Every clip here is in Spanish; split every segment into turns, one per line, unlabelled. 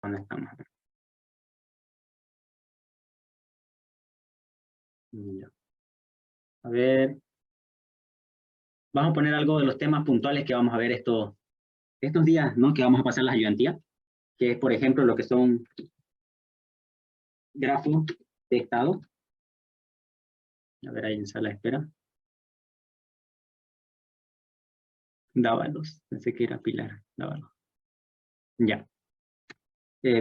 ¿Dónde estamos? Ya. A ver, vamos a poner algo de los temas puntuales que vamos a ver estos días, ¿no? Que vamos a pasar las ayudantías, que es, por ejemplo, lo que son grafos de estado. A ver, ahí en sala de espera. Dávalos, pensé que era Pilar. Dávalos. Ya.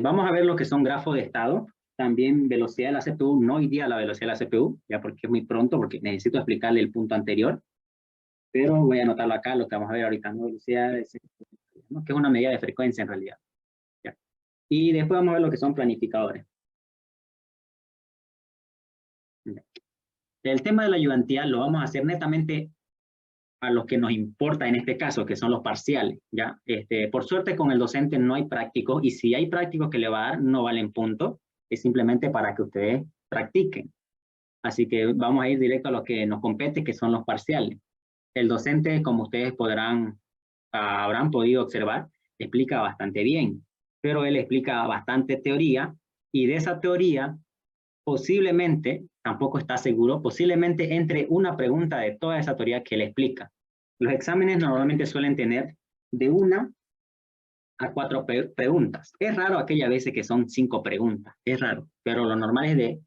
Vamos a ver lo que son grafos de estado. También velocidad de la CPU, no hoy día la velocidad de la CPU, ya porque es muy pronto, porque necesito explicarle el punto anterior, pero voy a anotarlo acá, lo que vamos a ver ahorita, ¿no? Velocidad de CPU, ¿no? Que es una medida de frecuencia en realidad. Ya. Y después vamos a ver lo que son planificadores. Ya. El tema de la ayudantía lo vamos a hacer netamente a lo que nos importa en este caso, que son los parciales, ¿ya? Por suerte con el docente no hay prácticos, y si hay prácticos que le va a dar, no valen puntos, es simplemente para que ustedes practiquen. Así que vamos a ir directo a lo que nos compete, que son los parciales. El docente, como ustedes habrán podido observar, explica bastante bien, pero él explica bastante teoría, y de esa teoría posiblemente, tampoco está seguro, posiblemente entre una pregunta de toda esa teoría que él explica. Los exámenes normalmente suelen tener de 1 a 4 preguntas. Es raro aquellas veces que son 5 preguntas, es raro, pero lo normal es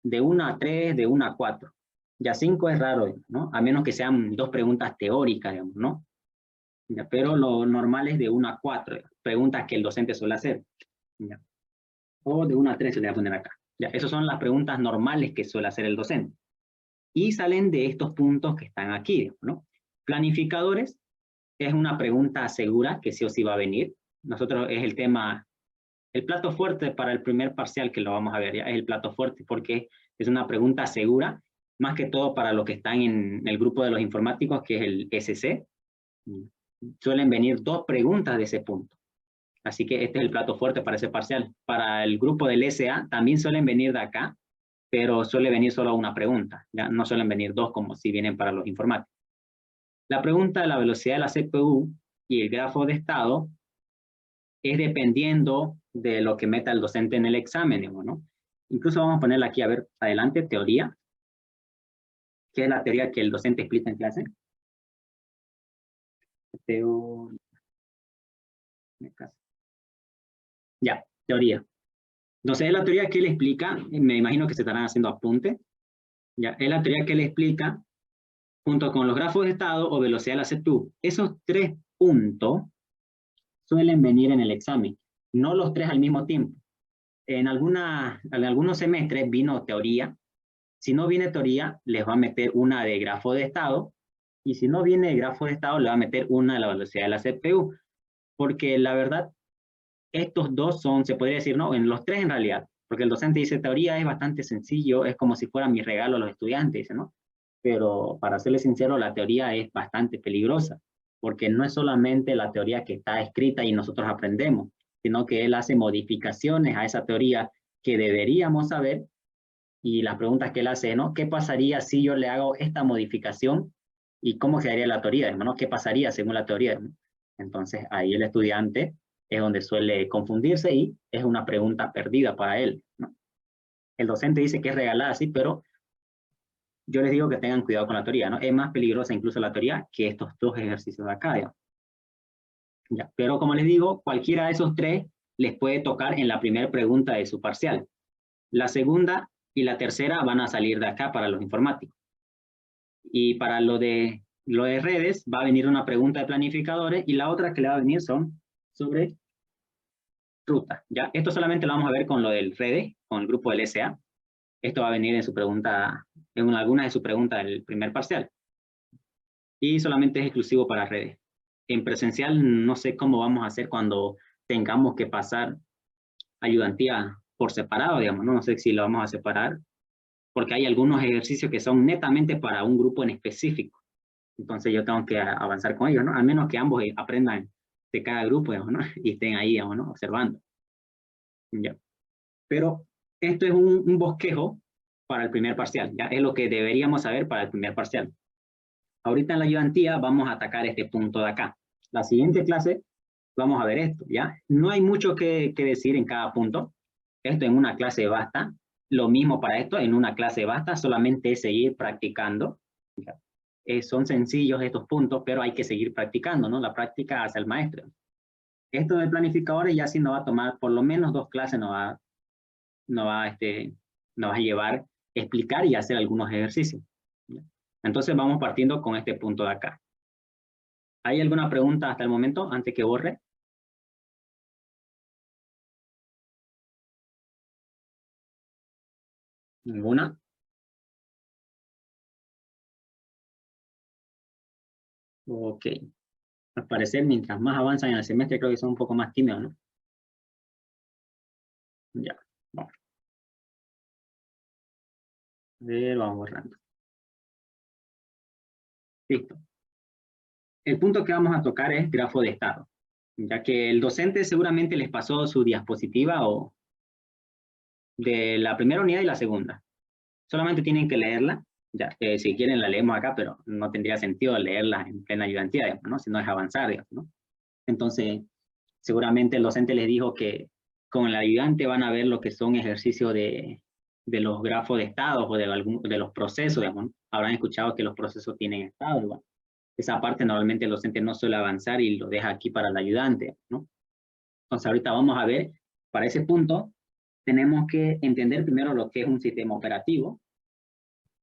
de 1 a 3, de 1 a 4. Ya 5 es raro, ¿no? A menos que sean 2 preguntas teóricas, digamos, ¿no? Ya, pero lo normal es de 1 a 4 preguntas que el docente suele hacer. Ya. O de 1 a 3 se le va a poner acá. Ya, esas son las preguntas normales que suele hacer el docente. Y salen de estos puntos que están aquí, ¿no? Planificadores es una pregunta segura que sí o sí va a venir. Nosotros es el tema, el plato fuerte para el primer parcial que lo vamos a ver, ya es el plato fuerte porque es una pregunta segura, más que todo para los que están en el grupo de los informáticos, que es el SC. Suelen venir 2 preguntas de ese punto. Así que este es el plato fuerte para ese parcial. Para el grupo del SA también suelen venir de acá, pero suele venir solo una pregunta. ¿Ya? No suelen venir 2 como si vienen para los informáticos. La pregunta de la velocidad de la CPU y el grafo de estado es dependiendo de lo que meta el docente en el examen, ¿no? Incluso vamos a ponerla aquí, a ver, adelante, teoría. ¿Qué es la teoría que el docente explica en clase? Teoría. Ya, teoría. Entonces, es la teoría que él explica, me imagino que se estarán haciendo apuntes. Ya, es la teoría que él explica junto con los grafos de estado o velocidad de la CPU. Esos 3 puntos suelen venir en el examen, no los 3 al mismo tiempo. En algunos semestres vino teoría. Si no viene teoría, les va a meter una de grafo de estado, y si no viene de grafo de estado, le va a meter una de la velocidad de la CPU, porque la verdad, estos 2 son, se podría decir, no, en los 3 en realidad, porque el docente dice, teoría es bastante sencillo, es como si fuera mi regalo a los estudiantes, dice, ¿no? Pero para serles sincero, la teoría es bastante peligrosa, porque no es solamente la teoría que está escrita y nosotros aprendemos, sino que él hace modificaciones a esa teoría que deberíamos saber, y las preguntas que él hace, ¿no? ¿Qué pasaría si yo le hago esta modificación y cómo quedaría la teoría, ¿no? ¿Qué pasaría según la teoría? Entonces ahí el estudiante es donde suele confundirse y es una pregunta perdida para él, ¿no? El docente dice que es regalada, sí, pero yo les digo que tengan cuidado con la teoría, ¿no? Es más peligrosa incluso la teoría que estos 2 ejercicios de acá, ¿ya? Ya. Pero como les digo, cualquiera de esos 3 les puede tocar en la primera pregunta de su parcial. La segunda y la tercera van a salir de acá para los informáticos. Y para lo de redes va a venir una pregunta de planificadores, y la otra que le va a venir son sobre ruta. ¿Ya? Esto solamente lo vamos a ver con lo del redes, con el grupo del SA. Esto va a venir en su pregunta, en alguna de sus preguntas del primer parcial. Y solamente es exclusivo para redes. En presencial no sé cómo vamos a hacer cuando tengamos que pasar ayudantía por separado, digamos, ¿no? No sé si lo vamos a separar, porque hay algunos ejercicios que son netamente para un grupo en específico. Entonces yo tengo que avanzar con ellos, ¿no? Al menos que ambos aprendan de cada grupo, digamos, ¿no? Y estén ahí, digamos, ¿no? Observando. ¿Ya? Pero esto es un bosquejo para el primer parcial, ¿ya? Es lo que deberíamos saber para el primer parcial. Ahorita en la ayudantía vamos a atacar este punto de acá. La siguiente clase vamos a ver esto, ¿ya? No hay mucho que decir en cada punto. Esto en una clase basta. Lo mismo para esto, en una clase basta, solamente es seguir practicando. Son sencillos estos puntos, pero hay que seguir practicando, ¿no? La práctica hace el maestro. Esto de planificadores ya sí nos va a tomar por lo menos 2 clases, nos va a llevar a explicar y hacer algunos ejercicios. Entonces vamos partiendo con este punto de acá. ¿Hay alguna pregunta hasta el momento, antes que borre? ¿Ninguna? Ok. Al parecer, mientras más avanzan en el semestre, creo que son un poco más tímidos, ¿no? Ya. Vamos. A ver, vamos borrando. Listo. El punto que vamos a tocar es grafo de estado, ya que el docente seguramente les pasó su diapositiva o de la primera unidad y la segunda. Solamente tienen que leerla. Ya, si quieren la leemos acá, pero no tendría sentido leerla en plena ayudantía, digamos, ¿no? Si no es avanzar, digamos, ¿no? Entonces, seguramente el docente les dijo que con el ayudante van a ver lo que son ejercicios de los grafos de estados o de los procesos, digamos, ¿no? Habrán escuchado que los procesos tienen estados, igual. Esa parte normalmente el docente no suele avanzar y lo deja aquí para el ayudante, ¿no? Entonces ahorita vamos a ver, para ese punto, tenemos que entender primero lo que es un sistema operativo,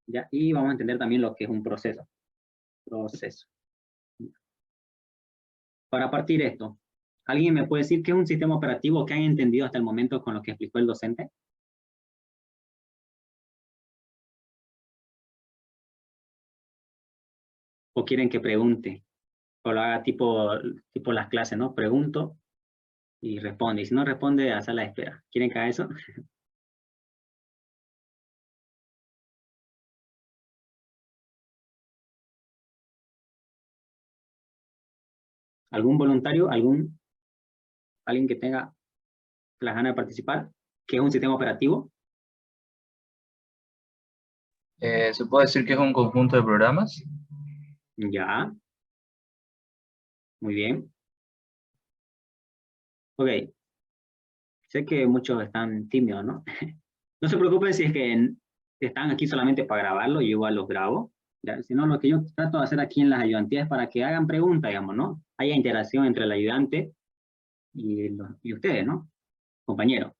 ¿ya? Y vamos a entender también lo que es un proceso. Para partir esto, ¿alguien me puede decir qué es un sistema operativo que han entendido hasta el momento con lo que explicó el docente? ¿O quieren que pregunte? O lo haga tipo las clases, ¿no? Pregunto y responde. Y si no responde, a sala de espera. ¿Quieren que haga eso? ¿Algún voluntario? ¿Alguien que tenga las ganas de participar? ¿Qué es un sistema operativo?
¿Se puede decir que es un conjunto de programas?
Ya. Muy bien. Ok. Sé que muchos están tímidos, ¿no? No se preocupen si es que están aquí solamente para grabarlo, yo igual los grabo. ¿Ya? Sino lo que yo trato de hacer aquí en las ayudantías es para que hagan preguntas, digamos, ¿no? Haya interacción entre el ayudante y ustedes, ¿no? Compañeros.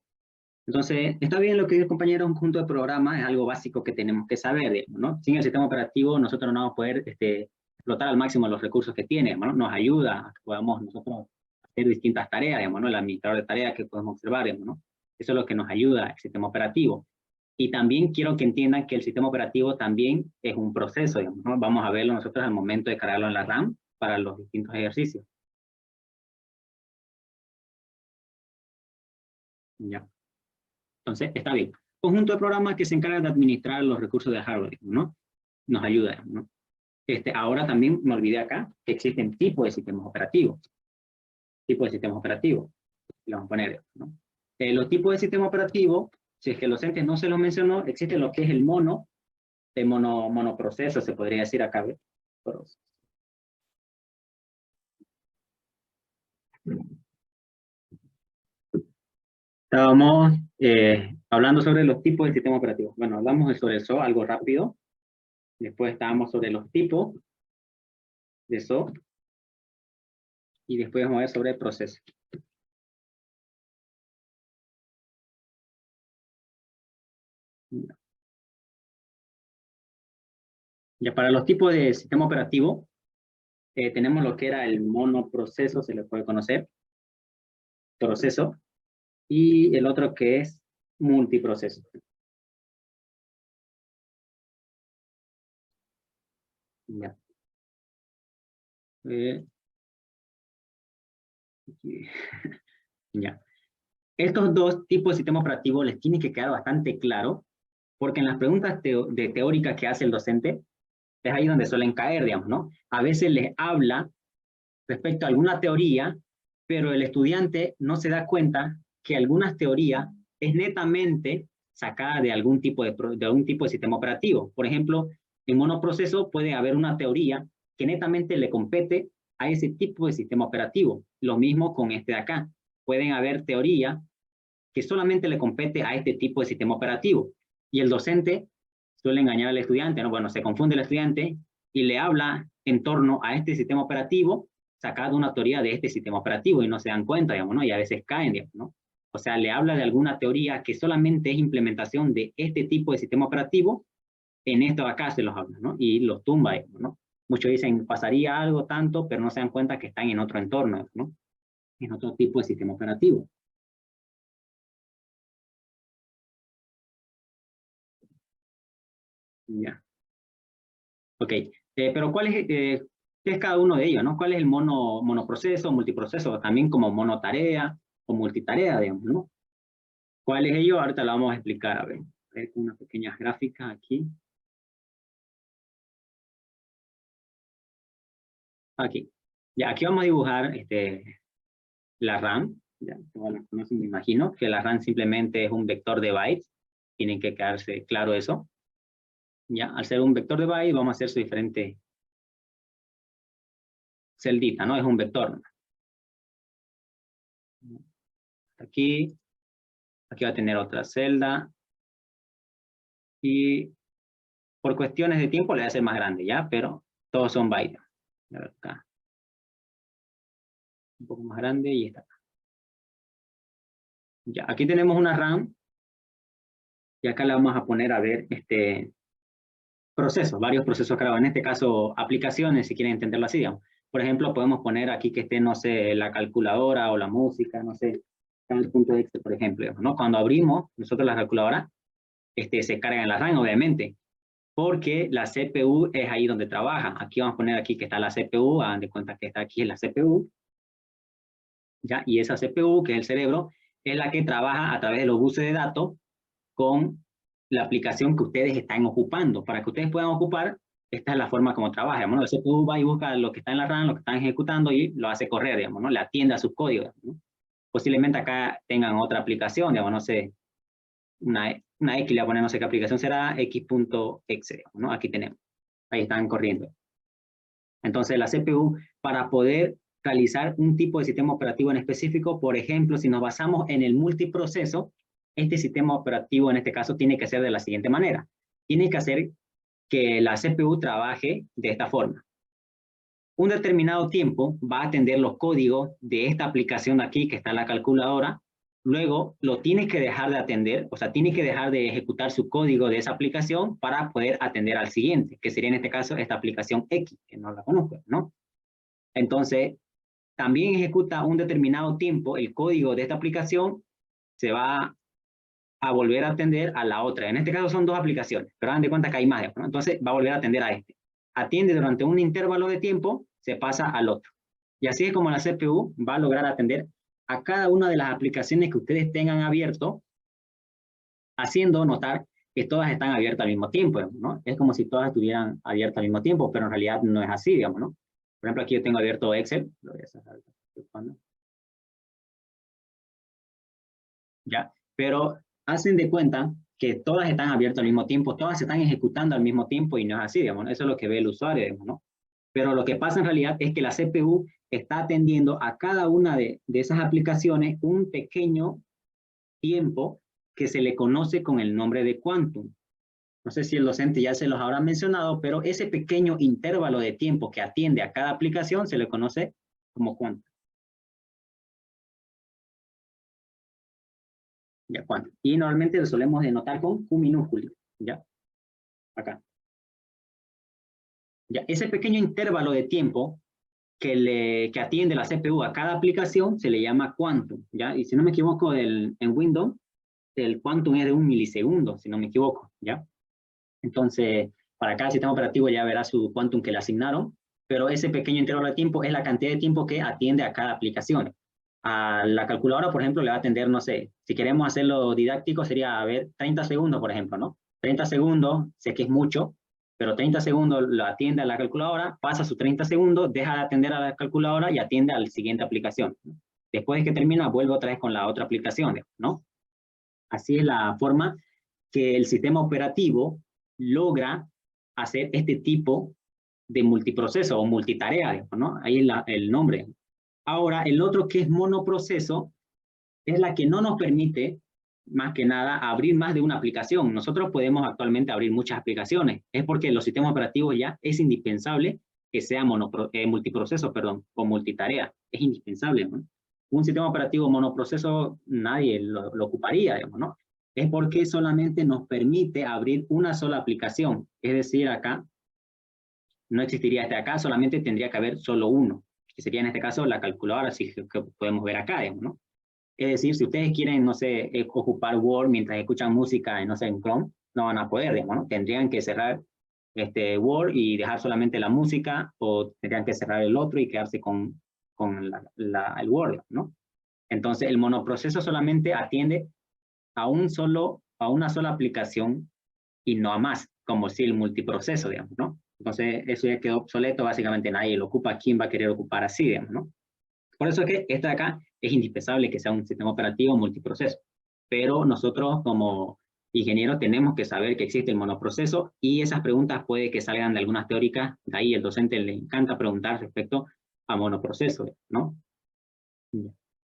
Entonces, está bien lo que dice el compañero, un conjunto de programas es algo básico que tenemos que saber, digamos, ¿no? Sin el sistema operativo nosotros no vamos a poder explotar al máximo los recursos que tiene, digamos, ¿no? Nos ayuda a que podamos nosotros hacer distintas tareas, digamos, ¿no? El administrador de tareas que podemos observar, digamos, ¿no? Eso es lo que nos ayuda el sistema operativo. Y también quiero que entiendan que el sistema operativo también es un proceso, digamos, ¿no? Vamos a verlo nosotros al momento de cargarlo en la RAM para los distintos ejercicios. ¿Ya? Entonces, está bien. Conjunto de programas que se encargan de administrar los recursos de hardware, ¿no? Nos ayuda, ¿no? Ahora también me olvidé acá que existen tipos de sistemas operativos. Tipos de sistemas operativos. Le vamos a poner, ¿no? Los tipos de sistema operativo, si es que los entes no se los mencionó, existe lo que es el monoproceso, se podría decir acá, ¿ves? Estábamos hablando sobre los tipos de sistema operativo. Bueno, hablamos sobre eso algo rápido. Después estábamos sobre los tipos de eso. Y después vamos a ver sobre el proceso. Ya para los tipos de sistema operativo, tenemos lo que era el monoproceso, se le puede conocer, proceso, y el otro que es multiproceso. Ya. Ya. Estos dos tipos de sistema operativo les tiene que quedar bastante claro, porque en las preguntas teóricas que hace el docente, es ahí donde suelen caer, digamos, ¿no? A veces les habla respecto a alguna teoría, pero el estudiante no se da cuenta que algunas teorías es netamente sacada de algún tipo de sistema operativo. Por ejemplo, en monoproceso puede haber una teoría que netamente le compete a ese tipo de sistema operativo. Lo mismo con este de acá. Pueden haber teoría que solamente le compete a este tipo de sistema operativo. Y el docente suele engañar al estudiante, ¿no? Bueno, se confunde el estudiante y le habla en torno a este sistema operativo, sacando una teoría de este sistema operativo y no se dan cuenta, digamos, ¿no? Y a veces caen, digamos, ¿no? O sea, le habla de alguna teoría que solamente es implementación de este tipo de sistema operativo, en esto de acá se los habla, ¿no? Y los tumba, digamos, ¿no? Muchos dicen, pasaría algo tanto, pero no se dan cuenta que están en otro entorno, ¿no? En otro tipo de sistema operativo. Ya. Ok. Pero qué es cada uno de ellos, ¿no? ¿Cuál es el monoproceso, multiproceso? También como monotarea o multitarea, digamos, ¿no? ¿Cuál es ello? Ahorita lo vamos a explicar, a ver unas pequeñas gráficas aquí. Aquí. Ya, aquí vamos a dibujar la RAM. Ya, todos la conocen, me imagino, que la RAM simplemente es un vector de bytes. Tienen que quedarse claro eso. Ya, al ser un vector de bytes, vamos a hacer su diferente celdita, ¿no? Es un vector. Aquí va a tener otra celda. Y por cuestiones de tiempo le voy a hacer más grande, ¿ya? Pero todos son bytes. A ver acá. Un poco más grande y está acá. Ya, aquí tenemos una RAM. Y acá le vamos a poner a ver procesos, varios procesos creados. En este caso, aplicaciones, si quieren entenderlo así, digamos. Por ejemplo, podemos poner aquí que esté, no sé, la calculadora o la música, no sé, en el punto Excel, por ejemplo, digamos, ¿no? Cuando abrimos nosotros la calculadora, se carga en la RAM, obviamente, porque la CPU es ahí donde trabaja. Aquí vamos a poner aquí que está la CPU, hagan de cuenta que está aquí en la CPU, ¿ya? Y esa CPU, que es el cerebro, es la que trabaja a través de los buses de datos con la aplicación que ustedes están ocupando. Para que ustedes puedan ocupar, esta es la forma como trabaja. Digamos, ¿no? El CPU va y busca lo que está en la RAM, lo que están ejecutando y lo hace correr, digamos, ¿no? Le atiende a sus códigos, ¿no? Posiblemente acá tengan otra aplicación, digamos, no sé, una X le voy a poner, no sé qué aplicación será, x.exe, ¿no? Aquí tenemos, ahí están corriendo. Entonces la CPU, para poder realizar un tipo de sistema operativo en específico, por ejemplo, si nos basamos en el multiproceso, este sistema operativo en este caso tiene que ser de la siguiente manera. Tiene que hacer que la CPU trabaje de esta forma. Un determinado tiempo va a atender los códigos de esta aplicación de aquí, que está en la calculadora, luego lo tiene que dejar de atender, o sea, tiene que dejar de ejecutar su código de esa aplicación para poder atender al siguiente, que sería en este caso esta aplicación X, que no la conozco, ¿no? Entonces, también ejecuta un determinado tiempo el código de esta aplicación, se va a volver a atender a la otra. En este caso son dos aplicaciones, pero hagan de cuenta que hay más, ¿no? Entonces va a volver a atender a este. Atiende durante un intervalo de tiempo, se pasa al otro. Y así es como la CPU va a lograr atender a cada una de las aplicaciones que ustedes tengan abierto, haciendo notar que todas están abiertas al mismo tiempo, ¿no? Es como si todas estuvieran abiertas al mismo tiempo, pero en realidad no es así, digamos, ¿no? Por ejemplo, aquí yo tengo abierto Excel, lo voy a cerrar, ¿ya? Pero hacen de cuenta que todas están abiertas al mismo tiempo, todas se están ejecutando al mismo tiempo y no es así, digamos, eso es lo que ve el usuario, digamos, ¿no? Pero lo que pasa en realidad es que la CPU está atendiendo a cada una de esas aplicaciones un pequeño tiempo que se le conoce con el nombre de quantum. No sé si el docente ya se los habrá mencionado, pero ese pequeño intervalo de tiempo que atiende a cada aplicación se le conoce como quantum. Ya, quantum. Y normalmente lo solemos denotar con Q minúsculo, ¿ya? Acá. Ya, ese pequeño intervalo de tiempo que atiende la CPU a cada aplicación se le llama quantum, ¿ya? Y si no me equivoco, en Windows, el quantum es de 1 milisegundo, si no me equivoco, ¿ya? Entonces, para cada sistema operativo ya verá su quantum que le asignaron, pero ese pequeño intervalo de tiempo es la cantidad de tiempo que atiende a cada aplicación. A la calculadora, por ejemplo, le va a atender, no sé, si queremos hacerlo didáctico, sería, a ver, 30 segundos, por ejemplo, ¿no? 30 segundos, sé que es mucho, pero 30 segundos lo atiende a la calculadora, pasa sus 30 segundos, deja de atender a la calculadora y atiende a la siguiente aplicación. Después de que termina, vuelve otra vez con la otra aplicación, ¿no? Así es la forma que el sistema operativo logra hacer este tipo de multiproceso o multitarea, digamos, ¿no? Ahí es el nombre. Ahora, el otro que es monoproceso es la que no nos permite, más que nada, abrir más de una aplicación. Nosotros podemos actualmente abrir muchas aplicaciones. Es porque los sistemas operativos ya es indispensable que sea multiproceso, perdón, o multitarea. Es indispensable, ¿no? Un sistema operativo monoproceso nadie lo ocuparía, digamos, ¿no? Es porque solamente nos permite abrir una sola aplicación. Es decir, acá no existiría este acá, solamente tendría que haber solo uno, que sería en este caso la calculadora, así que podemos ver acá, digamos, ¿no? Es decir, si ustedes quieren, no sé, ocupar Word mientras escuchan música, no sé, en Chrome, no van a poder, digamos, ¿no? Tendrían que cerrar Word y dejar solamente la música, o tendrían que cerrar el otro y quedarse con el Word, ¿no? Entonces, el monoproceso solamente atiende a una sola aplicación y no a más, como si el multiproceso, digamos, ¿no? Entonces, eso ya quedó obsoleto, básicamente nadie lo ocupa. ¿Quién va a querer ocupar así, digamos, no? Por eso es que esta de acá es indispensable que sea un sistema operativo multiproceso. Pero nosotros como ingenieros tenemos que saber que existe el monoproceso y esas preguntas puede que salgan de algunas teóricas. De ahí el docente le encanta preguntar respecto a monoproceso, ¿no?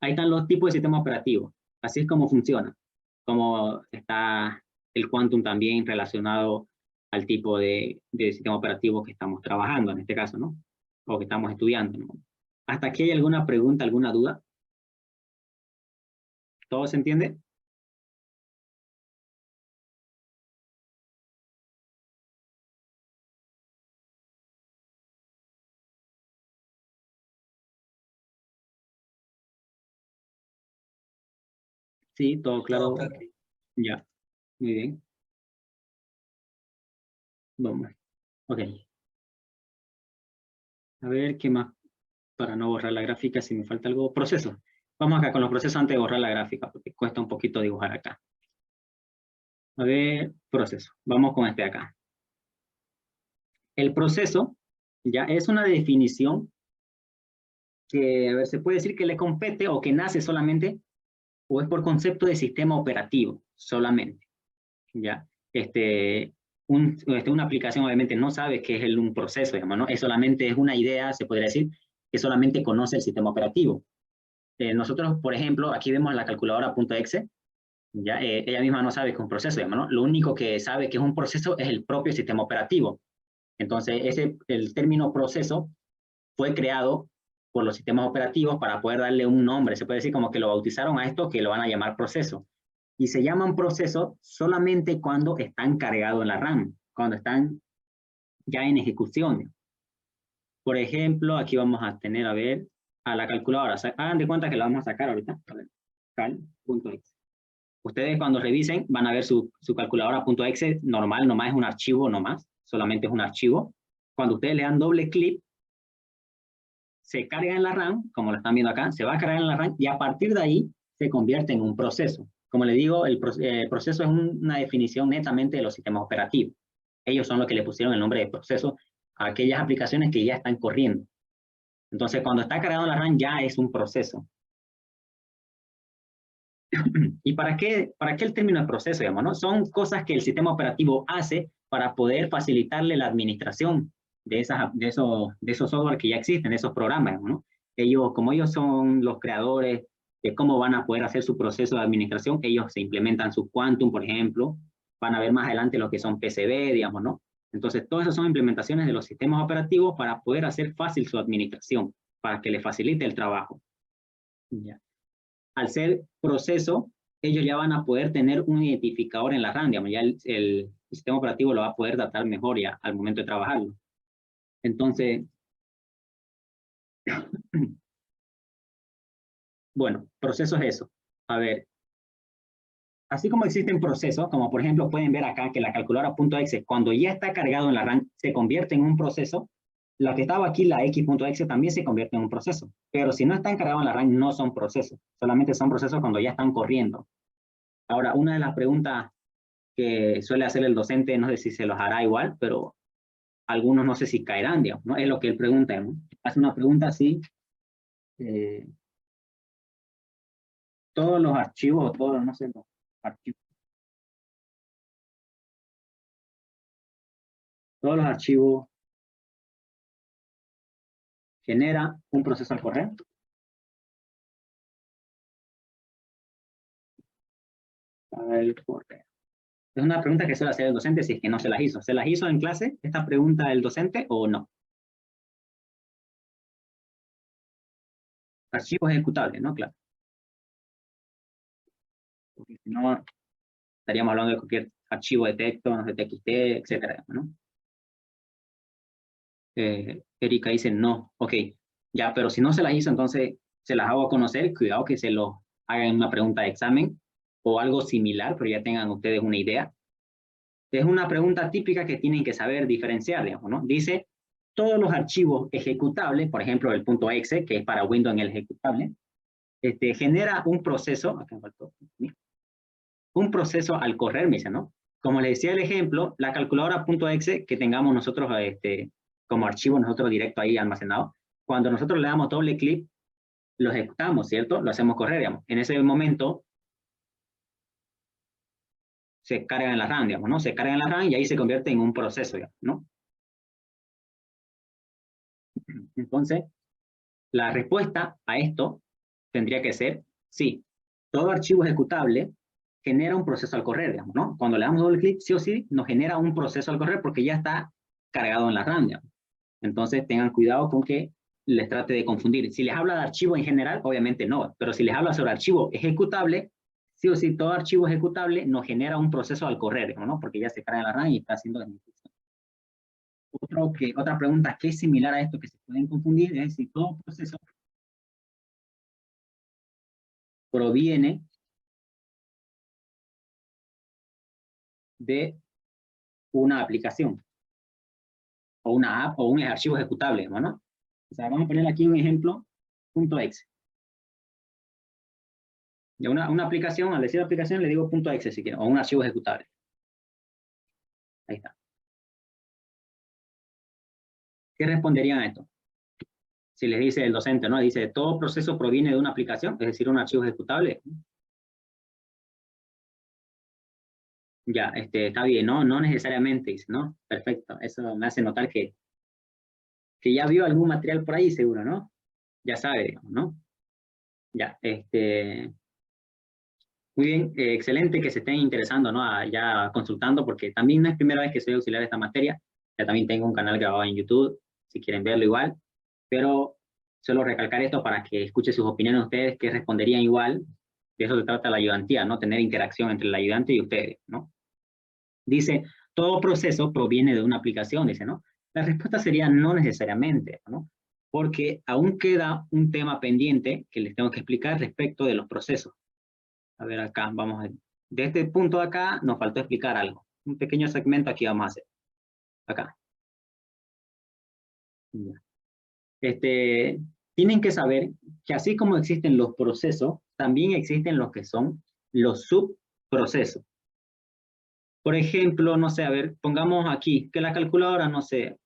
Ahí están los tipos de sistemas operativos. Así es como funciona. Como está el quantum también relacionado al tipo de sistema operativo que estamos trabajando en este caso, ¿no? O que estamos estudiando, ¿no? ¿Hasta aquí hay alguna pregunta, alguna duda? ¿Todo se entiende? Sí, todo claro.
claro.
Ya, muy bien. Vamos. Ok. A ver, ¿qué más? Para no borrar la gráfica, si me falta algo. Proceso. Vamos acá con los procesos antes de borrar la gráfica, porque cuesta un poquito dibujar acá. A ver, proceso. Vamos con este de acá. El proceso ya es una definición que, a ver, se puede decir que le compete o que nace solamente, o es por concepto de sistema operativo, solamente. ¿Ya? Una aplicación obviamente no sabe qué es un proceso, digamos, ¿no? Es solamente es una idea, se podría decir, que solamente conoce el sistema operativo. Nosotros, por ejemplo, aquí vemos la calculadora .exe, ¿ya? Ella misma no sabe que es un proceso, digamos, ¿no? Lo único que sabe que es un proceso es el propio sistema operativo. Entonces, el término proceso fue creado por los sistemas operativos para poder darle un nombre. Se puede decir como que lo bautizaron a esto, que lo van a llamar proceso. Y se llaman procesos solamente cuando están cargados en la RAM, cuando están ya en ejecución. Por ejemplo, aquí vamos a tener, a ver, a la calculadora. Hagan de cuenta que la vamos a sacar ahorita. A ver, cal.exe. Ustedes cuando revisen van a ver su calculadora.exe normal, nomás es un archivo, nomás, solamente es un archivo. Cuando ustedes le dan doble clic, se carga en la RAM, como lo están viendo acá, se va a cargar en la RAM y a partir de ahí se convierte en un proceso. Como le digo, el proceso es una definición netamente de los sistemas operativos. Ellos son los que le pusieron el nombre de proceso a aquellas aplicaciones que ya están corriendo. Entonces, cuando está cargado en la RAM ya es un proceso. ¿Y para qué el término de proceso, digamos, ¿no? Son cosas que el sistema operativo hace para poder facilitarle la administración de esos software que ya existen, de esos programas, ¿no? Como ellos son los creadores de cómo van a poder hacer su proceso de administración, ellos se implementan su Quantum, por ejemplo, van a ver más adelante lo que son PCB, digamos, ¿no? Entonces, todas esas son implementaciones de los sistemas operativos para poder hacer fácil su administración, para que le facilite el trabajo. Ya. Al ser proceso, ellos ya van a poder tener un identificador en la RAM, digamos, ya el sistema operativo lo va a poder datar mejor ya al momento de trabajarlo. Entonces, bueno, proceso es eso. A ver, así como existen procesos, como por ejemplo pueden ver acá que la calculadora.exe, cuando ya está cargado en la RAM, se convierte en un proceso. La que estaba aquí, la x.exe, también se convierte en un proceso. Pero si no están cargados en la RAM, no son procesos. Solamente son procesos cuando ya están corriendo. Ahora, una de las preguntas que suele hacer el docente, no sé si se los hará igual, pero algunos no sé si caerán, digamos, ¿no? Es lo que él pregunta, ¿no? Hace una pregunta así, eh, todos los archivos, todos, no sé, los archivos, todos los archivos genera un proceso al correr. Al correr. Es una pregunta que suele hacer el docente si es que no se las hizo. ¿Se las hizo en clase esta pregunta el docente o no? Archivo ejecutable, ¿no? Claro. Porque si no, estaríamos hablando de cualquier archivo de texto, no sé, TXT, etcétera, ¿no? Erika dice no. Ok, ya, pero si no se las hizo, entonces se las hago a conocer. Cuidado que se lo hagan una pregunta de examen o algo similar, pero ya tengan ustedes una idea. Es una pregunta típica que tienen que saber diferenciar, digamos, ¿no? Dice, todos los archivos ejecutables, por ejemplo, el .exe, que es para Windows en el ejecutable, genera un proceso, acá me faltó, un proceso al correr, me dice, ¿no? Como les decía el ejemplo, la calculadora .exe que tengamos nosotros como archivo nosotros directo ahí almacenado, cuando nosotros le damos doble clic, lo ejecutamos, ¿cierto? Lo hacemos correr, digamos. En ese momento se carga en la RAM, digamos, ¿no? Se carga en la RAM y ahí se convierte en un proceso, digamos, ¿no? Entonces, la respuesta a esto tendría que ser, sí, todo archivo ejecutable genera un proceso al correr, digamos, ¿no? Cuando le damos doble clic, sí o sí, nos genera un proceso al correr porque ya está cargado en la RAM, digamos. Entonces, tengan cuidado con que les trate de confundir. Si les habla de archivo en general, obviamente no, pero si les habla sobre archivo ejecutable, sí o sí, todo archivo ejecutable nos genera un proceso al correr, digamos, ¿no? Porque ya se carga en la RAM y está haciendo ejecución. Otra pregunta que es similar a esto que se pueden confundir es si todo proceso proviene de una aplicación o una app o un archivo ejecutable, ¿no? O sea, vamos a poner aquí un ejemplo, .exe. Y una aplicación, al decir aplicación le digo .exe si quiero, o un archivo ejecutable. Ahí está. ¿Qué responderían a esto? Si les dice el docente, ¿no? Dice, todo proceso proviene de una aplicación, es decir, un archivo ejecutable. Ya, está bien, ¿no? No necesariamente, dice, ¿no? Perfecto. Eso me hace notar que ya vio algún material por ahí, seguro, ¿no? Ya sabe, digamos, ¿no? Ya, muy bien, excelente que se estén interesando, ¿no? Ya consultando, porque también no es primera vez que soy auxiliar de esta materia. Ya también tengo un canal grabado en YouTube, si quieren verlo igual. Pero solo recalcar esto para que escuchen sus opiniones ustedes, que responderían igual. De eso se trata la ayudantía, ¿no? Tener interacción entre el ayudante y ustedes, ¿no? Dice, todo proceso proviene de una aplicación, dice, ¿no? La respuesta sería no necesariamente, ¿no? Porque aún queda un tema pendiente que les tengo que explicar respecto de los procesos. A ver acá, vamos a ver. De este punto de acá nos faltó explicar algo. Un pequeño segmento aquí vamos a hacer. Acá. Tienen que saber que así como existen los procesos, también existen los que son los subprocesos. Por ejemplo, no sé, a ver, pongamos aquí que la calculadora, no sé,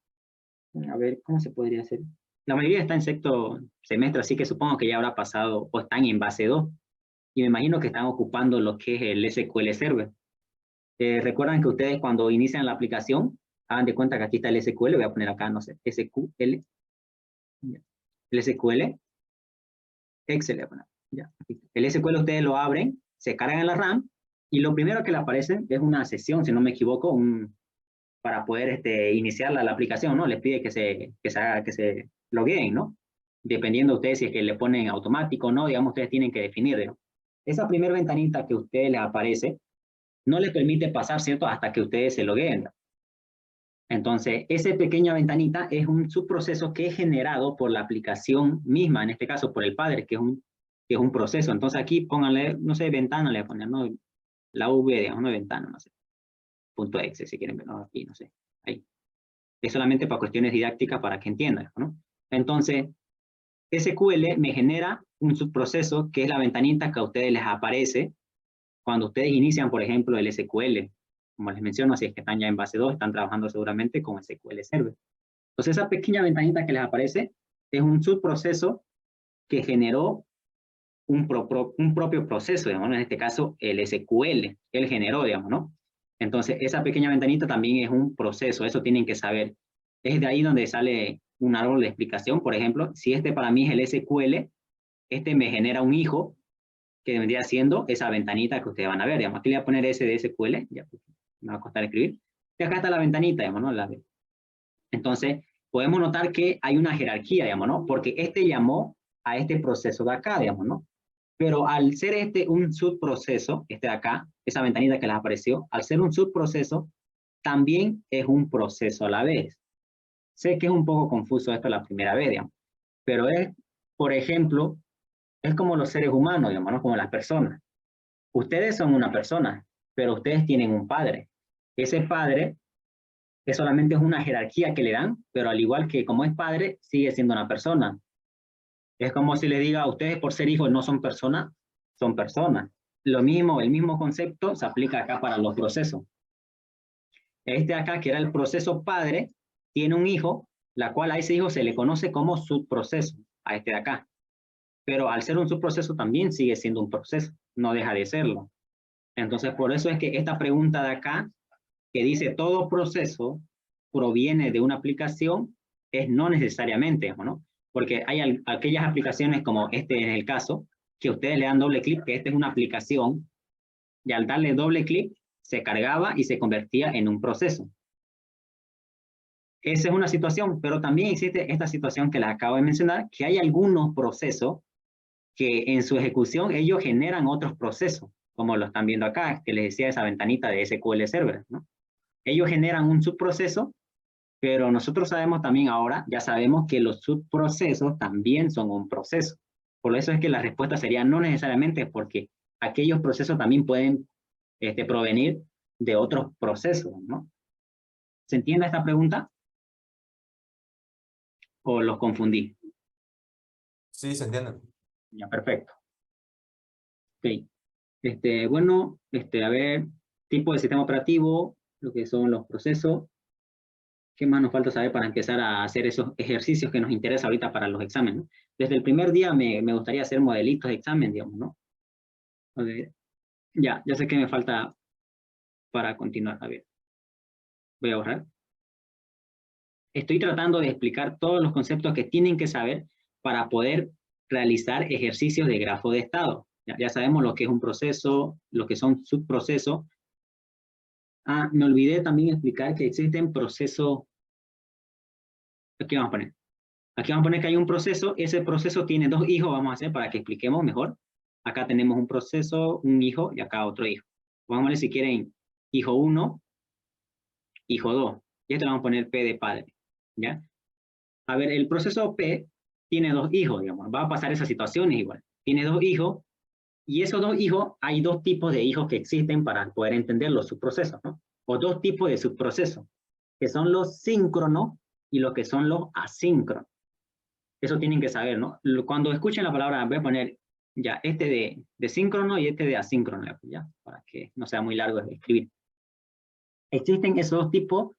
a ver, ¿cómo se podría hacer? La mayoría está en sexto semestre, así que supongo que ya habrá pasado o están en base 2. Y me imagino que están ocupando lo que es el SQL Server. Recuerdan que ustedes cuando inician la aplicación, hagan de cuenta que aquí está el SQL, voy a poner acá, no sé, SQL, el SQL, Excel, bueno, ya. El SQL ustedes lo abren, se cargan en la RAM, y lo primero que le aparece es una sesión, si no me equivoco, para poder iniciar la aplicación, ¿no? Les pide que se logueen, ¿no? Dependiendo de ustedes si es que le ponen automático o no, digamos, ustedes tienen que definir, ¿no? Esa primera ventanita que a ustedes les aparece, no les permite pasar, ¿cierto? Hasta que ustedes se logueen, ¿no? Entonces, esa pequeña ventanita es un subproceso que es generado por la aplicación misma, en este caso por el padre, que es un proceso. Entonces aquí pónganle, no sé, ventana, le ponen, ¿no? La V, digamos, una ventana, no sé. .exe, si quieren verlo aquí, no sé. Ahí. Es solamente para cuestiones didácticas para que entiendan, ¿no? Entonces, SQL me genera un subproceso que es la ventanita que a ustedes les aparece cuando ustedes inician, por ejemplo, el SQL. Como les menciono, si es que están ya en base 2, están trabajando seguramente con SQL Server. Entonces, esa pequeña ventanita que les aparece es un subproceso que generó un propio proceso, digamos, en este caso el SQL, que él generó, digamos, ¿no? Entonces, esa pequeña ventanita también es un proceso, eso tienen que saber. Es de ahí donde sale un árbol de explicación. Por ejemplo, si este para mí es el SQL, este me genera un hijo que vendría siendo esa ventanita que ustedes van a ver. Digamos, aquí le voy a poner S de SQL, ya me va a costar escribir. Y acá está la ventanita, digamos, ¿no? Entonces, podemos notar que hay una jerarquía, digamos, ¿no? Porque este llamó a este proceso de acá, digamos, ¿no? Pero al ser este un subproceso, este de acá, esa ventanita que les apareció, al ser un subproceso, también es un proceso a la vez. Sé que es un poco confuso esto la primera vez, digamos, pero es, por ejemplo, es como los seres humanos, digamos, ¿no? Como las personas. Ustedes son una persona, pero ustedes tienen un padre. Ese padre que solamente es una jerarquía que le dan, pero al igual que como es padre, sigue siendo una persona. Es como si le diga a ustedes por ser hijos no son personas, son personas. Lo mismo, el mismo concepto se aplica acá para los procesos. Este acá, que era el proceso padre, tiene un hijo, la cual a ese hijo se le conoce como subproceso, a este de acá. Pero al ser un subproceso también sigue siendo un proceso, no deja de serlo. Entonces, por eso es que esta pregunta de acá, que dice todo proceso proviene de una aplicación, es no necesariamente, ¿no? Porque hay aquellas aplicaciones como este es el caso, que ustedes le dan doble clic, que esta es una aplicación, y al darle doble clic, se cargaba y se convertía en un proceso. Esa es una situación, pero también existe esta situación que les acabo de mencionar, que hay algunos procesos que en su ejecución ellos generan otros procesos, como lo están viendo acá, que les decía esa ventanita de SQL Server, ¿no? Ellos generan un subproceso, pero nosotros sabemos también ahora, ya sabemos que los subprocesos también son un proceso. Por eso es que la respuesta sería no necesariamente, porque aquellos procesos también pueden provenir de otros procesos, ¿no? ¿Se entiende esta pregunta? ¿O los confundí?
Sí, se entiende.
Ya, perfecto. Ok. Bueno, a ver, tipo de sistema operativo, lo que son los procesos. ¿Qué más nos falta saber para empezar a hacer esos ejercicios que nos interesa ahorita para los exámenes, ¿no? Desde el primer día me gustaría hacer modelitos de examen, digamos, ¿no? A ver, ya sé que me falta para continuar. A ver, voy a borrar. Estoy tratando de explicar todos los conceptos que tienen que saber para poder realizar ejercicios de grafo de estado. Ya sabemos lo que es un proceso, lo que son subprocesos. Ah, me olvidé también explicar que existen procesos. Aquí vamos a poner. Aquí vamos a poner que hay un proceso. Ese proceso tiene dos hijos, vamos a hacer para que expliquemos mejor. Acá tenemos un proceso, un hijo, y acá otro hijo. Vamos a ver si quieren hijo 1, hijo 2. Y esto le vamos a poner P de padre. ¿Ya? A ver, el proceso P tiene dos hijos, digamos. Va a pasar esas situaciones igual. Tiene dos hijos, y esos dos hijos, hay dos tipos de hijos que existen para poder entender los subprocesos, ¿no? O dos tipos de subprocesos, que son los síncronos y los que son los asíncronos. Eso tienen que saber, ¿no? Cuando escuchen la palabra, voy a poner ya este de síncrono y este de asíncrono, ya, para que no sea muy largo de escribir. Existen esos dos tipos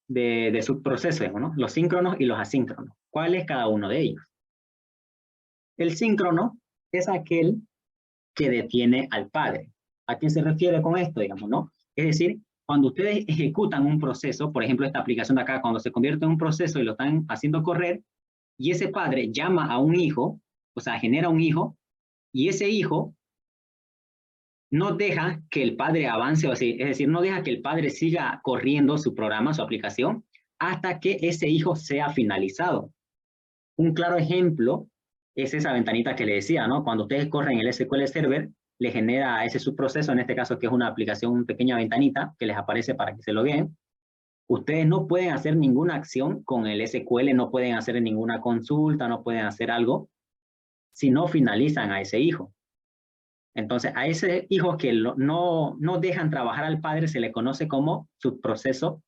de subprocesos, ¿no? Los síncronos y los asíncronos. ¿Cuál es cada uno de ellos? El síncrono es aquel que detiene al padre. ¿A qué se refiere con esto, digamos, no? Es decir, cuando ustedes ejecutan un proceso, por ejemplo, esta aplicación de acá, cuando se convierte en un proceso y lo están haciendo correr, y ese padre llama a un hijo, o sea, genera un hijo, y ese hijo no deja que el padre avance, o así, es decir, no deja que el padre siga corriendo su programa, su aplicación, hasta que ese hijo sea finalizado. Un claro ejemplo es esa ventanita que le decía, ¿no? Cuando ustedes corren el SQL Server, le genera a ese subproceso, en este caso que es una aplicación, una pequeña ventanita que les aparece para que se lo vean. Ustedes no pueden hacer ninguna acción con el SQL, no pueden hacer ninguna consulta, no pueden hacer algo si no finalizan a ese hijo. Entonces, a ese hijo que no dejan trabajar al padre se le conoce como subproceso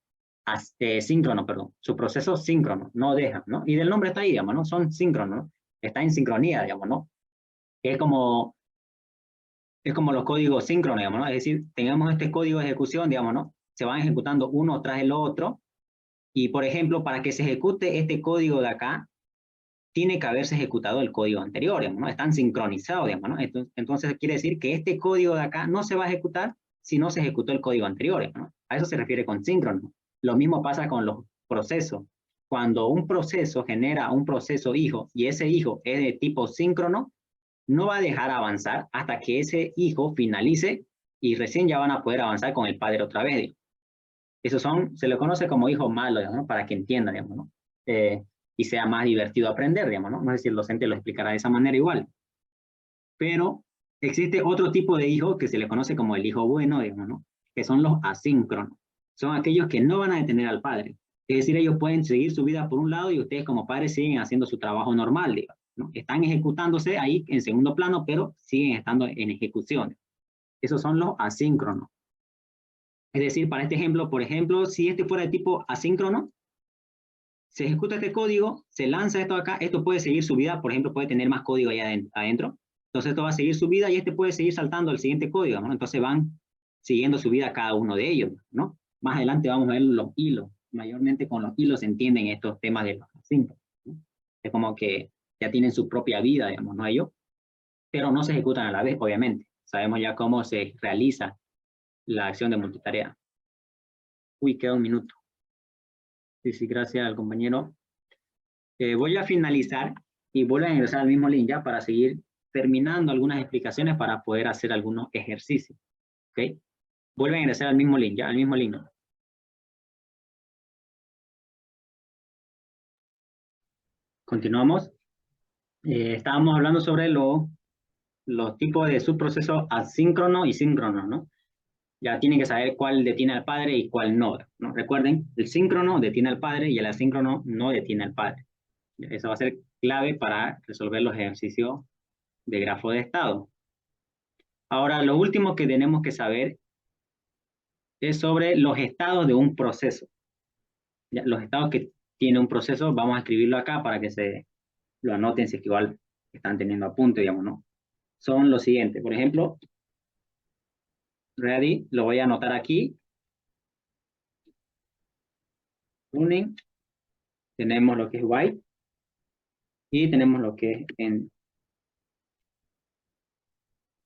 síncrono, perdón, subproceso síncrono, no dejan, ¿no? Y del nombre está ahí, digamos, ¿no? Son síncronos, ¿no? Está en sincronía, digamos, ¿no? Es como los códigos síncronos, digamos, ¿no? Es decir, tengamos este código de ejecución, digamos, ¿no? Se van ejecutando uno tras el otro. Y, por ejemplo, para que se ejecute este código de acá, tiene que haberse ejecutado el código anterior, digamos, ¿no? Están sincronizados, digamos, ¿no? Entonces quiere decir que este código de acá no se va a ejecutar si no se ejecutó el código anterior, ¿no? A eso se refiere con síncrono. Lo mismo pasa con los procesos. cuando un proceso genera un proceso hijo y ese hijo es de tipo síncrono, no va a dejar avanzar hasta que ese hijo finalice y recién ya van a poder avanzar con el padre otra vez. Digamos. Esos son, se le conoce como hijos malos, digamos, ¿no? Para que entiendan, digamos, ¿no? Y sea más divertido aprender, digamos, ¿no? No sé si el docente lo explicará de esa manera igual. Pero existe otro tipo de hijo que se le conoce como el hijo bueno, digamos, ¿no? Que son los asíncronos. Son aquellos que no van a detener al padre. Es decir, ellos pueden seguir su vida por un lado y ustedes como padres siguen haciendo su trabajo normal, digamos, ¿no? Están ejecutándose ahí en segundo plano, pero siguen estando en ejecución. Esos son los asíncronos. Es decir, para este ejemplo, por ejemplo, si este fuera de tipo asíncrono, se ejecuta este código, se lanza esto acá, esto puede seguir su vida, por ejemplo, puede tener más código allá adentro, entonces esto va a seguir su vida y este puede seguir saltando al siguiente código, ¿no? Entonces van siguiendo su vida cada uno de ellos, ¿no? Más adelante vamos a ver los hilos, mayormente con los hilos se entienden estos temas de los asíncronos, ¿no? Es como que ya tienen su propia vida, digamos, ¿no? Ellos, pero no se ejecutan a la vez, obviamente. Sabemos ya cómo se realiza la acción de multitarea. Uy, queda un minuto. Sí, sí, gracias al compañero. Voy a finalizar y vuelvo a ingresar al mismo link ya para seguir terminando algunas explicaciones para poder hacer algunos ejercicios. ¿Ok? Vuelve a ingresar al mismo link, ya, al mismo link. Continuamos. Estábamos hablando sobre los tipos de subprocesos asíncrono y síncrono, ¿no? Ya tienen que saber cuál detiene al padre y cuál no, ¿no? Recuerden, el síncrono detiene al padre y el asíncrono no detiene al padre. Eso va a ser clave para resolver los ejercicios de grafo de estado. Ahora, lo último que tenemos que saber es sobre los estados de un proceso. Ya, los estados que tiene un proceso, vamos a escribirlo acá para que se lo anoten si es que igual están teniendo apunte, digamos, ¿no? Son los siguientes. Por ejemplo, ready, lo voy a anotar aquí. Running, tenemos lo que es white y tenemos lo que es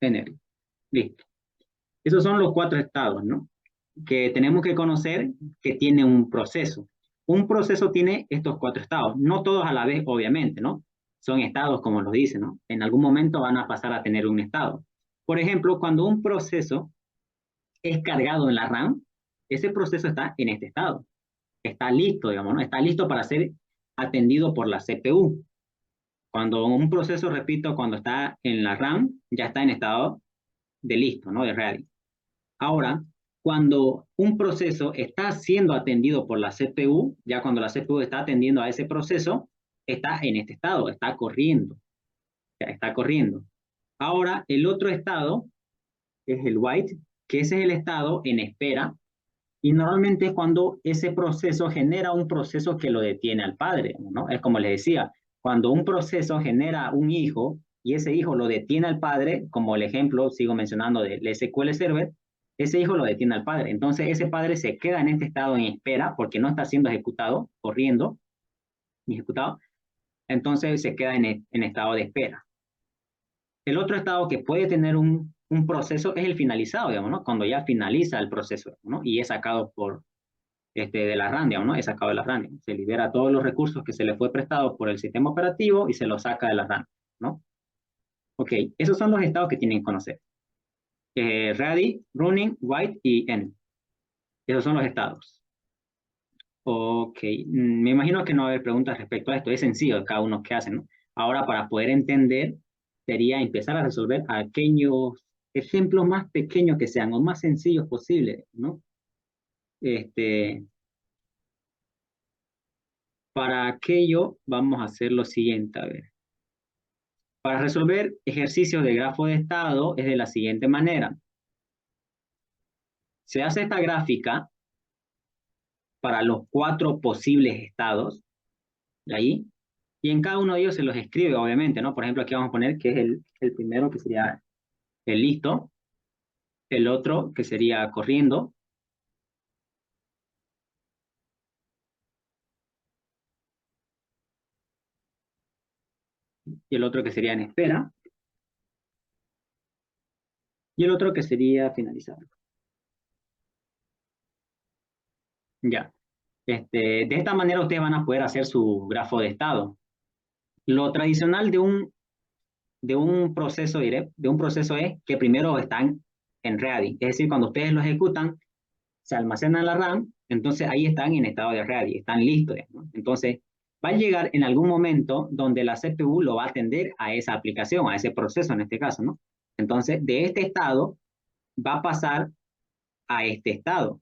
enemy. Listo. Esos son los 4 estados, ¿no? Que tenemos que conocer que tiene un proceso. Un proceso tiene estos 4 estados, no todos a la vez, obviamente, ¿no? Son estados, como lo dice, ¿no? En algún momento van a pasar a tener un estado. Por ejemplo, cuando un proceso es cargado en la RAM, ese proceso está en este estado. Está listo, digamos, ¿no? Está listo para ser atendido por la CPU. Cuando un proceso, repito, cuando está en la RAM, ya está en estado de listo, ¿no? De ready. Ahora, cuando un proceso está siendo atendido por la CPU, ya cuando la CPU está atendiendo a ese proceso, está en este estado, está corriendo. Ya está corriendo. Ahora, el otro estado es el white, que ese es el estado en espera, y normalmente es cuando ese proceso genera un proceso que lo detiene al padre, ¿no? Es como les decía, cuando un proceso genera un hijo y ese hijo lo detiene al padre, como el ejemplo, sigo mencionando del SQL Server, ese hijo lo detiene al padre. Entonces ese padre se queda en este estado en espera porque no está siendo ejecutado, corriendo, ni ejecutado. Entonces se queda en estado de espera. El otro estado que puede tener un proceso es el finalizado, digamos, ¿no? Cuando ya finaliza el proceso, ¿no? Y es sacado de la RAM, digamos, ¿no? Es sacado de la RAM. Se libera todos los recursos que se le fue prestado por el sistema operativo y se los saca de la RAM, ¿no? Ok, esos son los estados que tienen que conocer. Ready, running, white y end. Esos son los estados. Ok, me imagino que no va a haber preguntas respecto a esto. Es sencillo cada uno que hace, ¿no? Ahora, para poder entender, sería empezar a resolver aquellos ejemplos más pequeños que sean o más sencillos posibles, ¿no? Para aquello, vamos a hacer lo siguiente, a ver. Para resolver ejercicios de grafo de estado es de la siguiente manera. Se hace esta gráfica para los 4 posibles estados, de ahí, y en cada uno de ellos se los escribe, obviamente, ¿no? Por ejemplo, aquí vamos a poner que es el primero, que sería el listo, el otro, que sería corriendo, y el otro que sería en espera, y el otro que sería finalizado. Ya. De esta manera ustedes van a poder hacer su grafo de estado. Lo tradicional de un proceso, es que primero están en ready. Es decir, cuando ustedes lo ejecutan, se almacenan en la RAM, entonces ahí están en estado de ready, están listos, ¿no? Entonces, va a llegar en algún momento donde la CPU lo va a atender a esa aplicación, a ese proceso en este caso, ¿no? Entonces, de este estado va a pasar a este estado,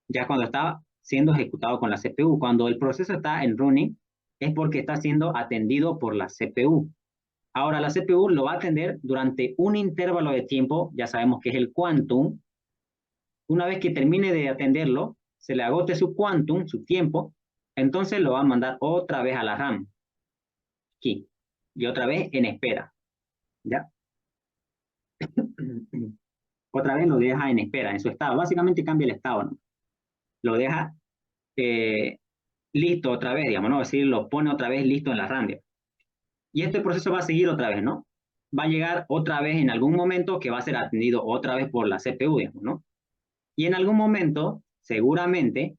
ya cuando está siendo ejecutado con la CPU. Cuando el proceso está en running, es porque está siendo atendido por la CPU. Ahora, la CPU lo va a atender durante un intervalo de tiempo, ya sabemos que es el quantum. Una vez que termine de atenderlo, se le agote su quantum, su tiempo, entonces lo va a mandar otra vez a la RAM, aquí, y otra vez en espera, ¿ya? Otra vez lo deja en espera, en su estado. Básicamente cambia el estado, ¿no? Lo deja listo otra vez, digamos, ¿no? Es decir, lo pone otra vez listo en la RAM. Y este proceso va a seguir otra vez, ¿no? Va a llegar otra vez en algún momento que va a ser atendido otra vez por la CPU, digamos, ¿no? Y en algún momento, seguramente,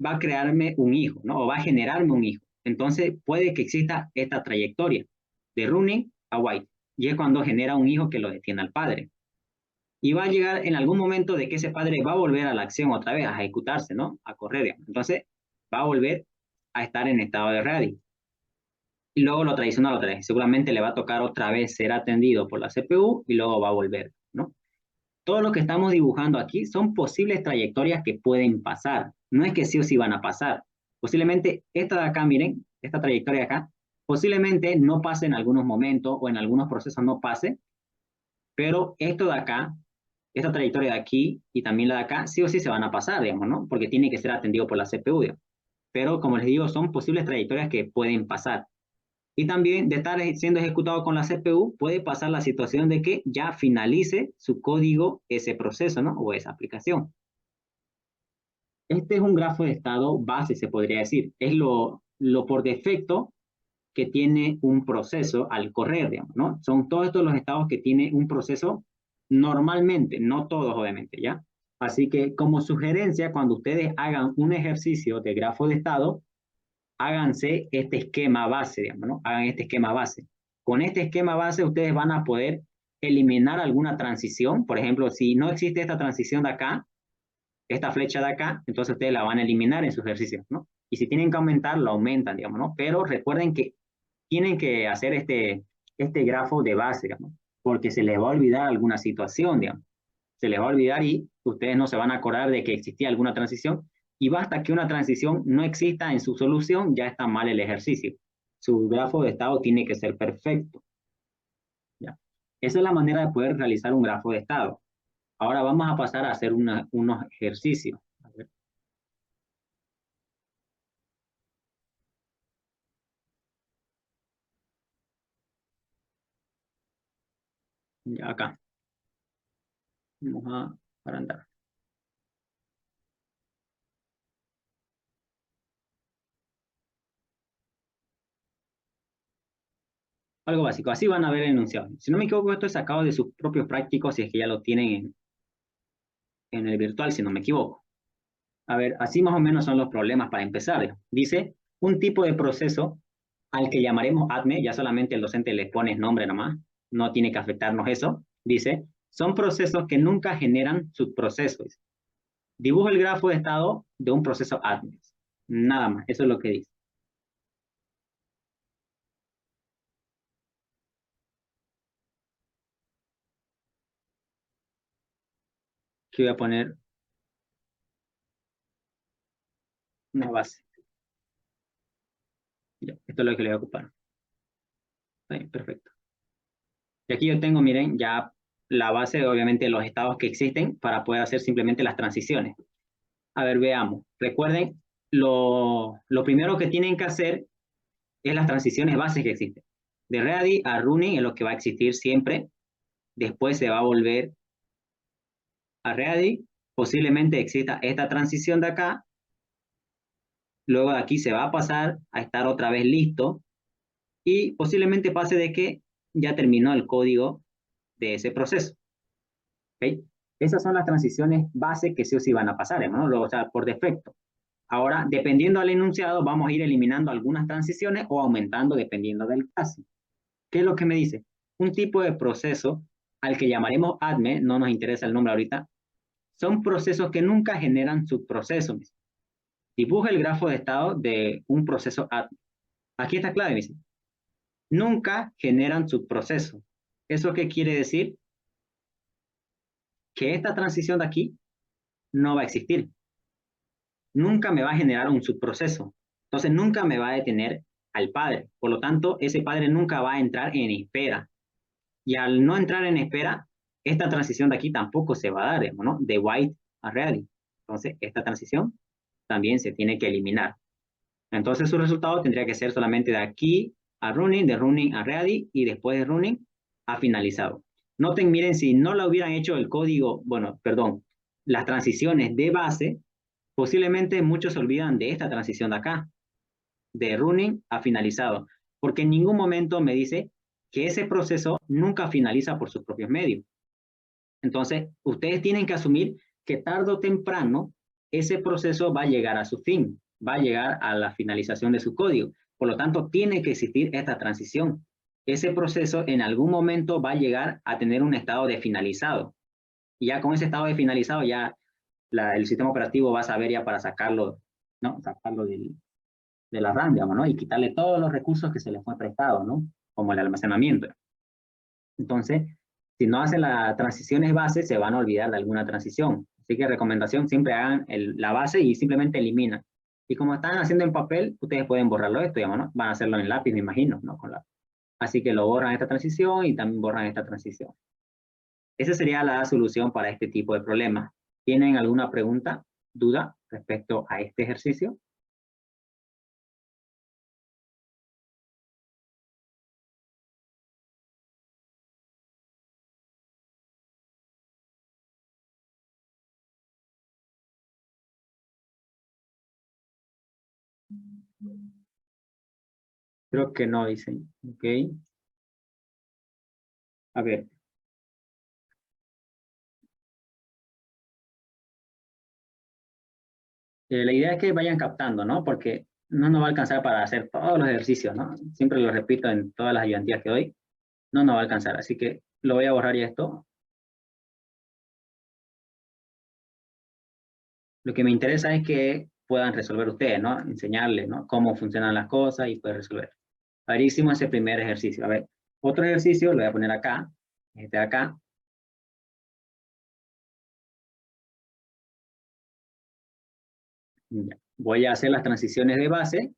va a crearme un hijo, ¿no? O va a generarme un hijo. Entonces, puede que exista esta trayectoria de running a white. Y es cuando genera un hijo que lo detiene al padre. Y va a llegar en algún momento de que ese padre va a volver a la acción otra vez, a ejecutarse, ¿no? A correr, digamos. Entonces, va a volver a estar en estado de ready. Y luego lo tradicional otra vez. Seguramente le va a tocar otra vez ser atendido por la CPU y luego va a volver, ¿no? Todo lo que estamos dibujando aquí son posibles trayectorias que pueden pasar. No es que sí o sí van a pasar. Posiblemente esta de acá, miren, esta trayectoria de acá, posiblemente no pase en algunos momentos o en algunos procesos no pase, pero esto de acá, esta trayectoria de aquí y también la de acá, sí o sí se van a pasar, digamos, ¿no? Porque tiene que ser atendido por la CPU, digamos. Pero como les digo, son posibles trayectorias que pueden pasar. Y también de estar siendo ejecutado con la CPU, puede pasar la situación de que ya finalice su código ese proceso, ¿no? O esa aplicación. Este es un grafo de estado base, se podría decir. Es lo por defecto que tiene un proceso al correr, digamos, ¿no? Son todos estos los estados que tiene un proceso normalmente, no todos obviamente, ¿ya? Así que como sugerencia, cuando ustedes hagan un ejercicio de grafo de estado, háganse este esquema base, digamos, ¿no? Hagan este esquema base. Con este esquema base ustedes van a poder eliminar alguna transición. Por ejemplo, si no existe esta transición de acá, esta flecha de acá, entonces ustedes la van a eliminar en su ejercicio, ¿no? Y si tienen que aumentar, lo aumentan, digamos, ¿no? Pero recuerden que tienen que hacer este grafo de base, digamos, porque se les va a olvidar alguna situación, digamos. Se les va a olvidar y ustedes no se van a acordar de que existía alguna transición y basta que una transición no exista en su solución, ya está mal el ejercicio. Su grafo de estado tiene que ser perfecto. ¿Ya? Esa es la manera de poder realizar un grafo de estado. Ahora vamos a pasar a hacer unos ejercicios. A ver. Ya acá. Vamos a agrandar. Algo básico. Así van a ver el enunciado. Si no me equivoco, esto es sacado de sus propios prácticos, si es que ya lo tienen en el virtual, si no me equivoco. A ver, así más o menos son los problemas para empezar. Dice, un tipo de proceso al que llamaremos ADME, ya solamente el docente le pone nombre nomás, no tiene que afectarnos eso. Dice, son procesos que nunca generan subprocesos. Dibuja el grafo de estado de un proceso ADME. Nada más, eso es lo que dice. Aquí voy a poner una base. Ya, esto es lo que le voy a ocupar. Ahí, perfecto. Y aquí yo tengo, miren, ya la base, obviamente, de los estados que existen para poder hacer simplemente las transiciones. A ver, veamos. Recuerden, lo primero que tienen que hacer es las transiciones bases que existen. De ready a running es lo que va a existir siempre. Después se va a volver a ready. Posiblemente exista esta transición de acá. Luego de aquí se va a pasar a estar otra vez listo. Y posiblemente pase de que ya terminó el código de ese proceso. ¿Okay? Esas son las transiciones base que sí o sí van a pasar, ¿no? Luego, o sea, por defecto. Ahora, dependiendo del enunciado, vamos a ir eliminando algunas transiciones o aumentando dependiendo del caso. ¿Qué es lo que me dice? Un tipo de proceso al que llamaremos ADME, no nos interesa el nombre ahorita, son procesos que nunca generan subprocesos. Dibuja el grafo de estado de un proceso ADME. Aquí está clave, dice. Nunca generan subprocesos. ¿Eso qué quiere decir? Que esta transición de aquí no va a existir. Nunca me va a generar un subproceso. Entonces nunca me va a detener al padre. Por lo tanto, ese padre nunca va a entrar en espera. Y al no entrar en espera, esta transición de aquí tampoco se va a dar, ¿no? De white a ready. Entonces, esta transición también se tiene que eliminar. Entonces, su resultado tendría que ser solamente de aquí a running, de running a ready, y después de running a finalizado. Noten, miren, si no lo hubieran hecho el código, bueno, perdón, las transiciones de base, posiblemente muchos se olvidan de esta transición de acá, de running a finalizado, porque en ningún momento me dice que ese proceso nunca finaliza por sus propios medios. Entonces, ustedes tienen que asumir que tarde o temprano ese proceso va a llegar a su fin, va a llegar a la finalización de su código. Por lo tanto, tiene que existir esta transición. Ese proceso en algún momento va a llegar a tener un estado de finalizado. Y ya con ese estado de finalizado, ya el sistema operativo va a saber ya para sacarlo, ¿no? Sacarlo de la RAM, digamos, ¿no? Y quitarle todos los recursos que se le fue prestado, ¿no? Como el almacenamiento. Entonces, si no hacen las transiciones base, se van a olvidar de alguna transición. Así que recomendación, siempre hagan la base y simplemente eliminan. Y como están haciendo en papel, ustedes pueden borrarlo esto, digamos, ¿no? Van a hacerlo en lápiz, me imagino, ¿no? Así que lo borran esta transición y también borran esta transición. Esa sería la solución para este tipo de problemas. ¿Tienen alguna pregunta, duda respecto a este ejercicio? Creo que no, dicen. Ok. A ver. La idea es que vayan captando, ¿no? Porque no nos va a alcanzar para hacer todos los ejercicios, ¿no? Siempre lo repito en todas las ayudantías que doy. No nos va a alcanzar. Así que lo voy a borrar ya esto. Lo que me interesa es que puedan resolver ustedes, ¿no? Enseñarles, ¿no? Cómo funcionan las cosas y poder resolver. A ver, hicimos ese primer ejercicio. A ver, otro ejercicio lo voy a poner acá. Este de acá. Ya. Voy a hacer las transiciones de base.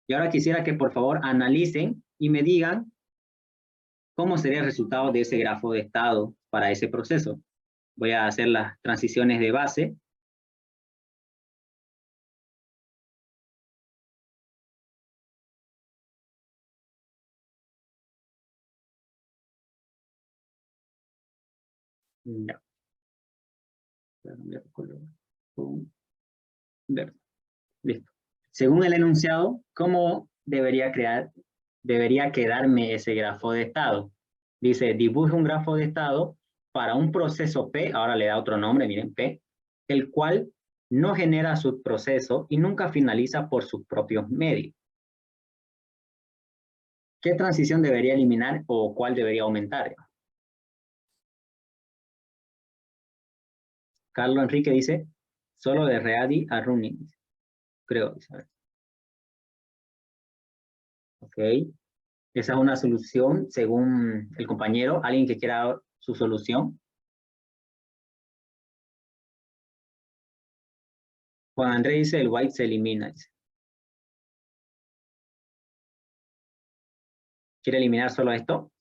Y ahora quisiera que por favor analicen y me digan cómo sería el resultado de ese grafo de estado para ese proceso. Voy a hacer las transiciones de base. Ya. Listo. Según el enunciado, ¿cómo debería quedarme ese grafo de estado? Dice, dibuje un grafo de estado para un proceso P, ahora le da otro nombre, miren, P, el cual no genera subproceso y nunca finaliza por sus propios medios. ¿Qué transición debería eliminar o cuál debería aumentar? Carlos Enrique dice, solo de ready a running. Creo. Ok. Esa es una solución según el compañero. ¿Alguien que quiera dar su solución? Juan Andrés dice, el white se elimina. Dice. ¿Quiere eliminar solo esto?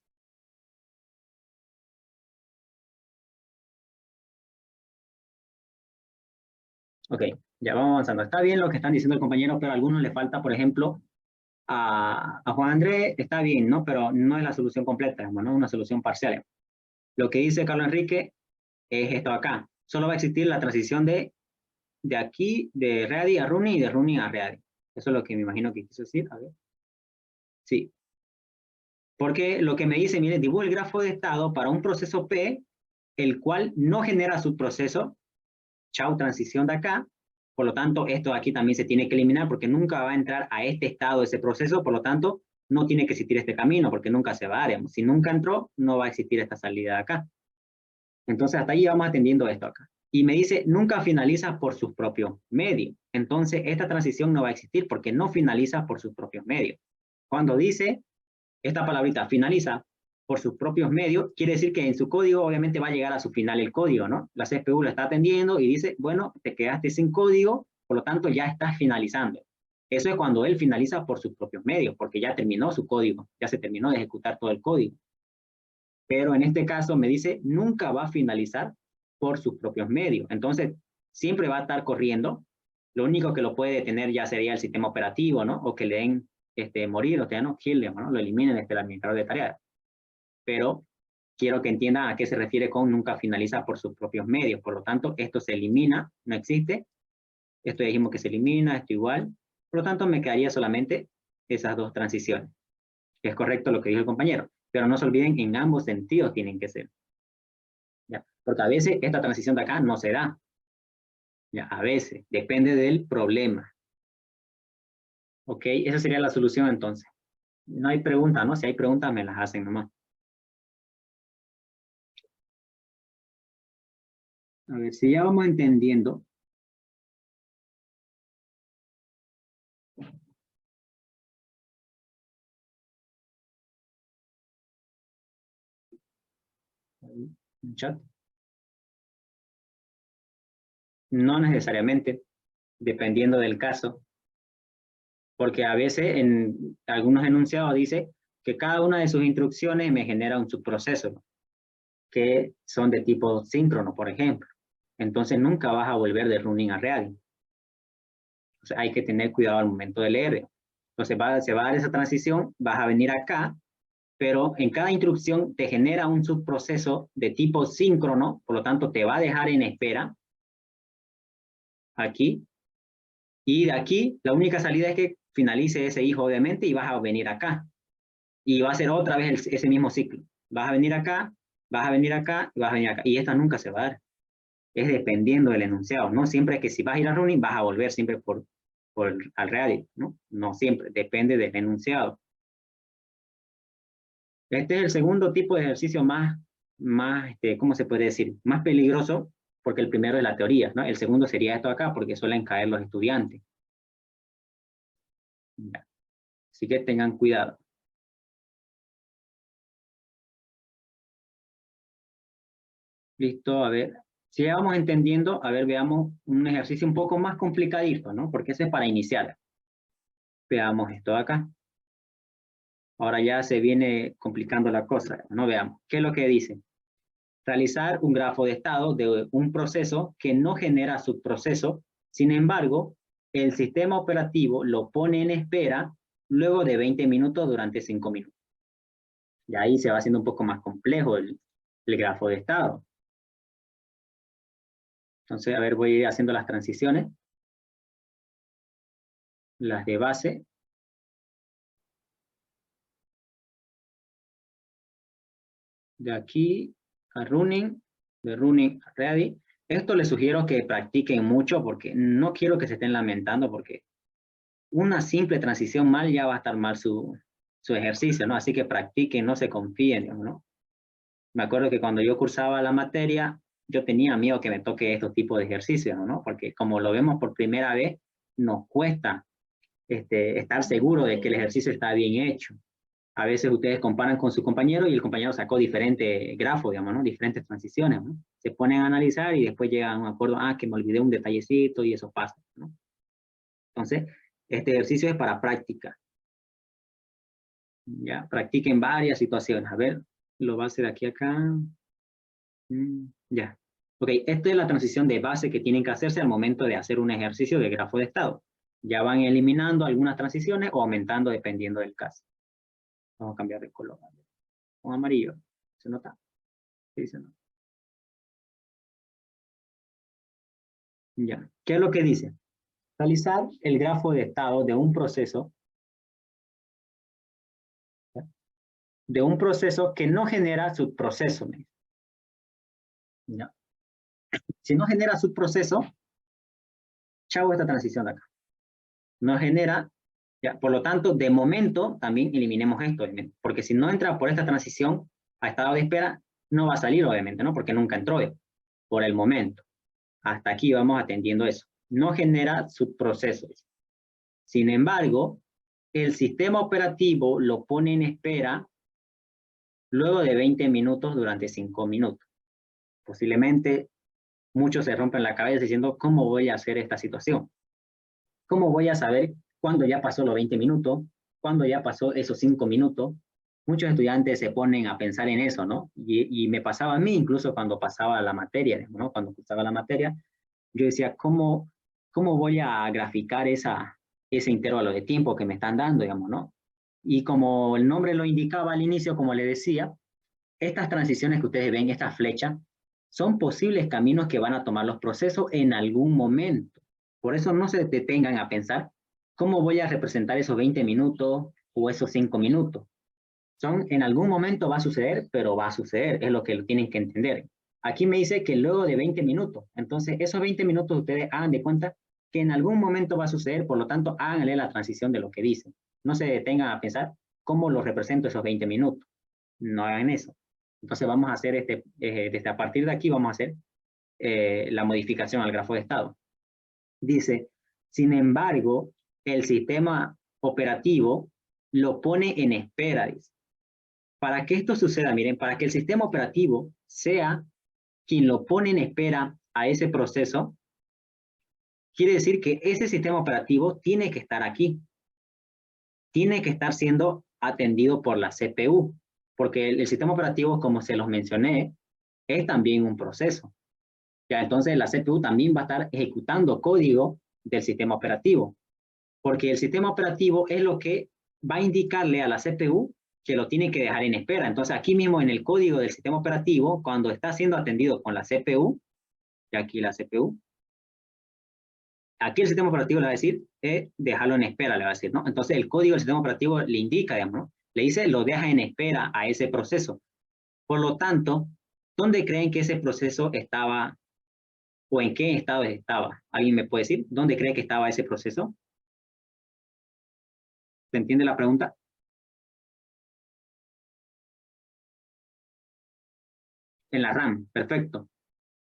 Ok, ya vamos avanzando. Está bien lo que están diciendo el compañero, pero a algunos le falta, por ejemplo, a Juan Andrés está bien, ¿no? Pero no es la solución completa, ¿no? Una solución parcial. Lo que dice Carlos Enrique es esto acá. Solo va a existir la transición de aquí, de ready a running y de running a ready. Eso es lo que me imagino que quiso decir. A ver. Sí. Porque lo que me dice, mire, dibujo el grafo de estado para un proceso P, el cual no genera subproceso, chau, transición de acá, Por lo tanto, esto aquí también se tiene que eliminar porque nunca va a entrar a este estado ese proceso, por lo tanto, no tiene que existir este camino porque nunca se va, digamos. Si nunca entró, no va a existir esta salida de acá. Entonces, hasta ahí vamos atendiendo esto acá. Y me dice, nunca finaliza por sus propios medios. Entonces, esta transición no va a existir porque no finaliza por sus propios medios. Cuando dice esta palabrita, finaliza por sus propios medios, quiere decir que en su código obviamente va a llegar a su final el código, ¿no? La CPU lo está atendiendo y dice, bueno, te quedaste sin código, por lo tanto ya estás finalizando. Eso es cuando él finaliza por sus propios medios, porque ya terminó su código, ya se terminó de ejecutar todo el código. Pero en este caso me dice, nunca va a finalizar por sus propios medios. Entonces, siempre va a estar corriendo. Lo único que lo puede detener ya sería el sistema operativo, ¿no? O que le den morir, o sea, no, kill them, ¿no? Lo eliminen el administrador de tareas. Pero quiero que entiendan a qué se refiere con nunca finaliza por sus propios medios. Por lo tanto, esto se elimina, no existe. Esto ya dijimos que se elimina, esto igual. Por lo tanto, me quedaría solamente esas dos transiciones. Es correcto lo que dijo el compañero. Pero no se olviden, en ambos sentidos tienen que ser. ¿Ya? Porque a veces esta transición de acá no se da. ¿Ya? A veces, depende del problema. ¿Ok? Esa sería la solución entonces. No hay preguntas, ¿no? Si hay preguntas, me las hacen nomás. A ver, si ya vamos entendiendo. En chat. No necesariamente, dependiendo del caso. Porque a veces en algunos enunciados dice que cada una de sus instrucciones me genera un subproceso, ¿no? Que son de tipo síncrono, por ejemplo. Entonces nunca vas a volver de running a ready. O sea, hay que tener cuidado al momento de leer. Entonces se va a dar esa transición, vas a venir acá, pero en cada instrucción te genera un subproceso de tipo síncrono, por lo tanto te va a dejar en espera, aquí, y de aquí la única salida es que finalice ese hijo, obviamente, y vas a venir acá. Y va a ser otra vez ese mismo ciclo. Vas a venir acá, vas a venir acá, y vas a venir acá. Y esta nunca se va a dar. Es dependiendo del enunciado, ¿no? Siempre es que si vas a ir a running, vas a volver siempre por al ready, ¿no? No siempre, depende del enunciado. Este es el segundo tipo de ejercicio más ¿cómo se puede decir? Más peligroso, porque el primero es la teoría, ¿no? El segundo sería esto acá, porque suelen caer los estudiantes. Ya. Así que tengan cuidado. Listo, a ver. Si ya vamos entendiendo, a ver, veamos un ejercicio un poco más complicadito, ¿no? Porque ese es para iniciar. Veamos esto de acá. Ahora ya se viene complicando la cosa, ¿no? Veamos. ¿Qué es lo que dice? Realizar un grafo de estado de un proceso que no genera subproceso. Sin embargo, el sistema operativo lo pone en espera luego de 20 minutos durante 5 minutos. Y ahí se va haciendo un poco más complejo el grafo de estado. Entonces, a ver, voy a ir haciendo las transiciones. Las de base. De aquí a running, de running a ready. Esto les sugiero que practiquen mucho porque no quiero que se estén lamentando porque una simple transición mal ya va a estar mal su ejercicio, ¿no? Así que practiquen, no se confíen, ¿no? Me acuerdo que cuando yo cursaba la materia, yo tenía miedo que me toque estos tipos de ejercicios, ¿no? Porque como lo vemos por primera vez, nos cuesta estar seguro de que el ejercicio está bien hecho. A veces ustedes comparan con su compañero y el compañero sacó diferentes grafos, digamos, ¿no? Diferentes transiciones, ¿no? Se ponen a analizar y después llegan a un acuerdo, que me olvidé un detallecito y eso pasa, ¿no? Entonces, este ejercicio es para práctica. Ya, practiquen varias situaciones. A ver, lo va a hacer aquí acá. Ya. Ok, esta es la transición de base que tienen que hacerse al momento de hacer un ejercicio de grafo de estado. Ya van eliminando algunas transiciones o aumentando dependiendo del caso. Vamos a cambiar de color. Con amarillo. ¿Se nota? Sí, se nota. Ya. ¿Qué es lo que dice? Realizar el grafo de estado de un proceso. ¿Ya? De un proceso que no genera subproceso. ¿Ya? Si no genera subproceso, chao esta transición de acá. No genera, ya, por lo tanto, de momento también eliminemos esto, obviamente, porque si no entra por esta transición a estado de espera, no va a salir, obviamente, ¿no? Porque nunca entró por el momento. Hasta aquí vamos atendiendo eso. No genera subprocesos. Sin embargo, el sistema operativo lo pone en espera luego de 20 minutos durante 5 minutos. Posiblemente muchos se rompen la cabeza diciendo, ¿cómo voy a hacer esta situación? ¿Cómo voy a saber cuándo ya pasó los 20 minutos? ¿Cuándo ya pasó esos 5 minutos? Muchos estudiantes se ponen a pensar en eso, ¿no? Y me pasaba a mí, incluso cuando pasaba la materia, ¿no? Cuando pasaba la materia, yo decía, ¿cómo voy a graficar ese intervalo de tiempo que me están dando, digamos, ¿no? Y como el nombre lo indicaba al inicio, como le decía, estas transiciones que ustedes ven, estas flechas, son posibles caminos que van a tomar los procesos en algún momento. Por eso no se detengan a pensar, ¿cómo voy a representar esos 20 minutos o esos 5 minutos? En algún momento va a suceder, pero va a suceder, es lo que tienen que entender. Aquí me dice que luego de 20 minutos, entonces esos 20 minutos ustedes hagan de cuenta que en algún momento va a suceder, por lo tanto háganle la transición de lo que dicen. No se detengan a pensar cómo lo represento esos 20 minutos. No hagan eso. Entonces vamos a hacer desde a partir de aquí vamos a hacer la modificación al grafo de estado. Dice, sin embargo, el sistema operativo lo pone en espera, dice. Para que esto suceda, miren, para que el sistema operativo sea quien lo pone en espera a ese proceso, quiere decir que ese sistema operativo tiene que estar aquí. Tiene que estar siendo atendido por la CPU, porque el sistema operativo, como se los mencioné, es también un proceso. Ya, entonces la CPU también va a estar ejecutando código del sistema operativo, porque el sistema operativo es lo que va a indicarle a la CPU que lo tiene que dejar en espera. Entonces aquí mismo en el código del sistema operativo, cuando está siendo atendido con la CPU, y aquí la CPU, aquí el sistema operativo le va a decir, dejarlo en espera, le va a decir, ¿no? Entonces el código del sistema operativo le indica, digamos, ¿no? Le dice, lo deja en espera a ese proceso. Por lo tanto, ¿dónde creen que ese proceso estaba o en qué estado estaba? ¿Alguien me puede decir dónde cree que estaba ese proceso? ¿Se entiende la pregunta? En la RAM, perfecto.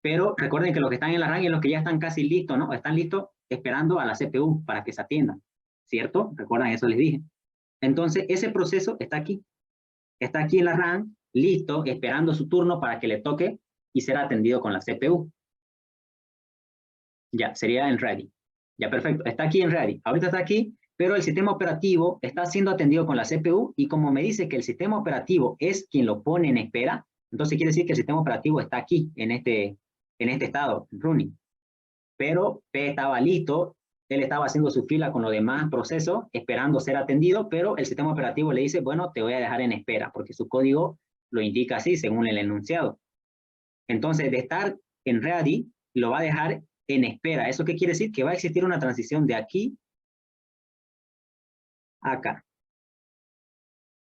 Pero recuerden que los que están en la RAM y los que ya están casi listos, ¿no? Están listos esperando a la CPU para que se atiendan, ¿cierto? Recuerdan, eso les dije. Entonces, ese proceso está aquí. Está aquí en la RAM, listo, esperando su turno para que le toque y será atendido con la CPU. Ya, sería en ready. Ya, perfecto. Está aquí en ready. Ahorita está aquí, pero el sistema operativo está siendo atendido con la CPU y como me dice que el sistema operativo es quien lo pone en espera, entonces quiere decir que el sistema operativo está aquí, en este estado, running. Pero P estaba listo, él estaba haciendo su fila con los demás procesos, esperando ser atendido, pero el sistema operativo le dice, bueno, te voy a dejar en espera, porque su código lo indica así, según el enunciado. Entonces, de estar en ready, lo va a dejar en espera. ¿Eso qué quiere decir? Que va a existir una transición de aquí a acá.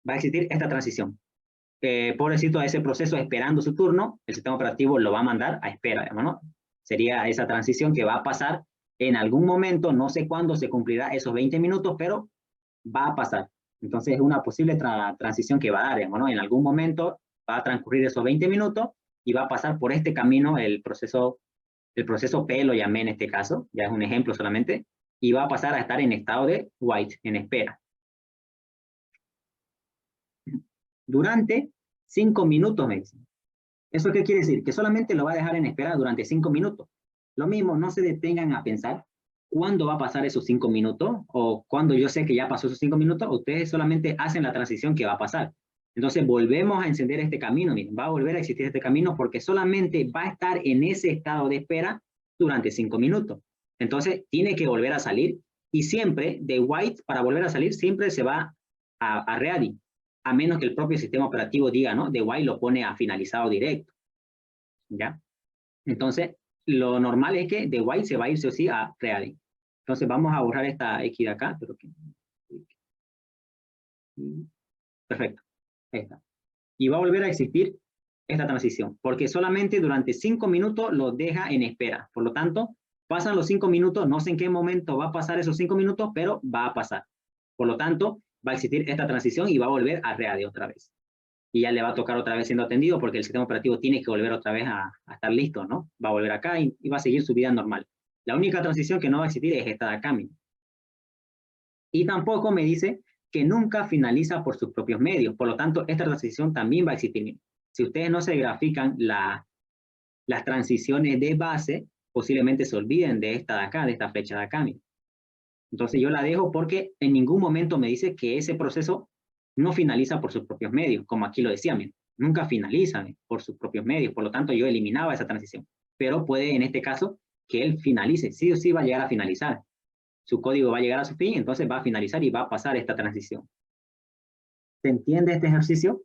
Va a existir esta transición. Pobrecito a ese proceso esperando su turno, el sistema operativo lo va a mandar a espera, ¿no? Sería esa transición que va a pasar en algún momento, no sé cuándo se cumplirá esos 20 minutos, pero va a pasar. Entonces es una posible transición que va a dar, ¿no? En algún momento va a transcurrir esos 20 minutos y va a pasar por este camino el proceso P, lo llamé en este caso, ya es un ejemplo solamente, y va a pasar a estar en estado de wait, en espera. Durante 5 minutos, me dicen. ¿Eso qué quiere decir? Que solamente lo va a dejar en espera durante 5 minutos. Lo mismo, no se detengan a pensar cuándo va a pasar esos 5 minutos o cuando yo sé que ya pasó esos 5 minutos, ustedes solamente hacen la transición que va a pasar. Entonces volvemos a encender este camino, miren, va a volver a existir este camino porque solamente va a estar en ese estado de espera durante 5 minutos. Entonces tiene que volver a salir y siempre de wait para volver a salir siempre se va a ready, a menos que el propio sistema operativo diga, ¿no? De while lo pone a finalizado directo, ¿ya? Entonces, lo normal es que de while se va a ir sí o sí a ready. Entonces, vamos a borrar esta X de acá. Pero que... Perfecto. Ahí está. Y va a volver a existir esta transición, porque solamente durante 5 minutos lo deja en espera. Por lo tanto, Pasan los 5 minutos, no sé en qué momento va a pasar esos 5 minutos, pero va a pasar. Por lo tanto, va a existir esta transición y va a volver a ready otra vez. Y ya le va a tocar otra vez siendo atendido porque el sistema operativo tiene que volver otra vez a estar listo, ¿no? Va a volver acá y va a seguir su vida normal. La única transición que no va a existir es esta de acá mismo. Y tampoco me dice que nunca finaliza por sus propios medios. Por lo tanto, esta transición también va a existir. Si ustedes no se grafican las transiciones de base, posiblemente se olviden de esta de acá, de esta flecha de acá mismo. Entonces yo la dejo porque en ningún momento me dice que ese proceso no finaliza por sus propios medios, como aquí lo decía, nunca finaliza por sus propios medios, por lo tanto yo eliminaba esa transición, pero puede en este caso que él finalice, sí o sí va a llegar a finalizar, su código va a llegar a su fin, entonces va a finalizar y va a pasar esta transición. ¿Se entiende este ejercicio?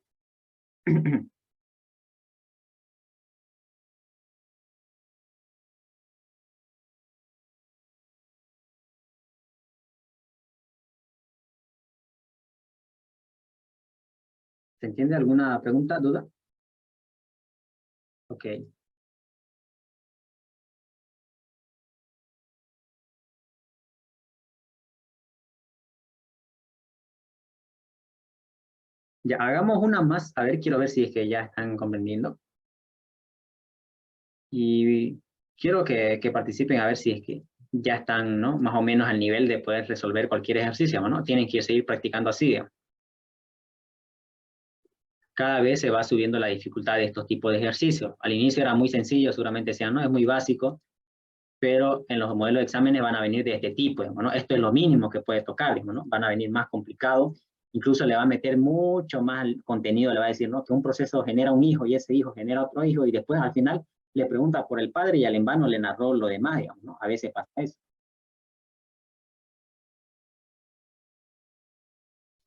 ¿Se entiende alguna pregunta, duda? Ok. Ya, hagamos una más. A ver, quiero ver si es que ya están comprendiendo. Y quiero que participen a ver si es que ya están, ¿no? Más o menos al nivel de poder resolver cualquier ejercicio, ¿no? Tienen que seguir practicando así, digamos. Cada vez se va subiendo la dificultad de estos tipos de ejercicios. Al inicio era muy sencillo, seguramente decían, no, es muy básico, pero en los modelos de exámenes van a venir de este tipo, ¿no? Esto es lo mínimo que puede tocar, ¿no? Van a venir más complicados, incluso le va a meter mucho más contenido, le va a decir, ¿no? Que un proceso genera un hijo y ese hijo genera otro hijo y después al final le pregunta por el padre y al en vano le narró lo demás, digamos, ¿no? A veces pasa eso.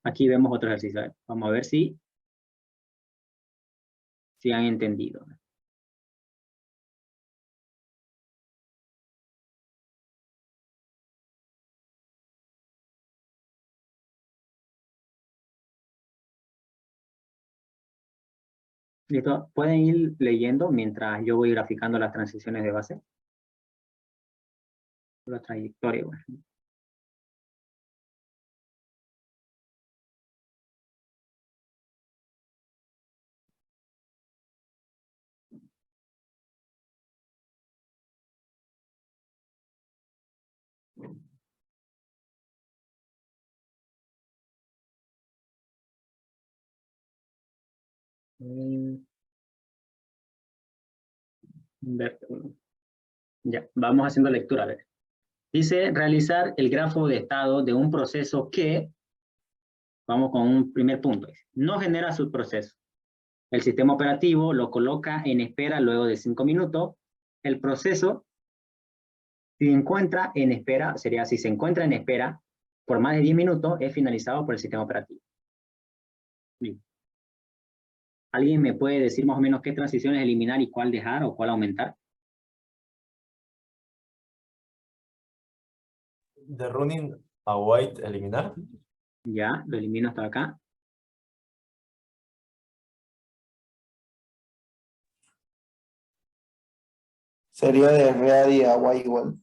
Aquí vemos otro ejercicio, vamos a ver si han entendido. ¿Listo? ¿Pueden ir leyendo mientras yo voy graficando las transiciones de base? La trayectoria, bueno. Ya, vamos haciendo lectura, a ver. Dice, realizar el grafo de estado de un proceso que, vamos con un primer punto, no genera subproceso. El sistema operativo lo coloca en espera luego de 5 minutos. El proceso, si encuentra en espera, sería si se encuentra en espera por más de 10 minutos, es finalizado por el sistema operativo. Bien. ¿Alguien me puede decir más o menos qué transiciones eliminar y cuál dejar o cuál aumentar?
De running a white eliminar.
Ya, lo elimino hasta acá.
Sería de ready a white igual.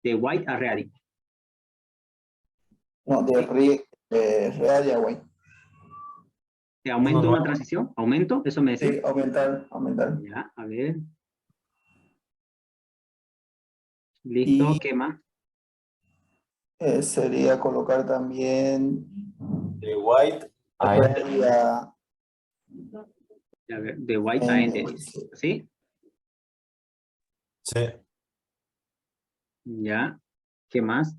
De white a ready.
No, de ready a white.
¿Te aumento
No,
una transición? ¿Aumento? ¿Eso me decía?
Sí, aumentar.
Ya, a ver. Listo,
Y
¿qué más?
sería colocar también
De white a
ready a
A ver, de white a end. ¿Sí?
sí.
Ya. ¿Qué más?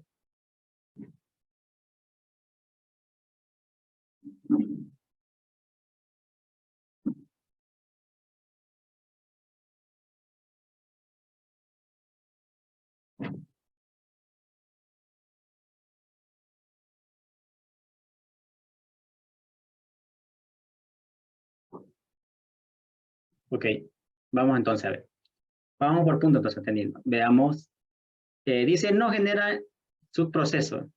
Ok. Vamos entonces a ver. Vamos por punto entonces entendiendo. Veamos. Dice no genera subproceso.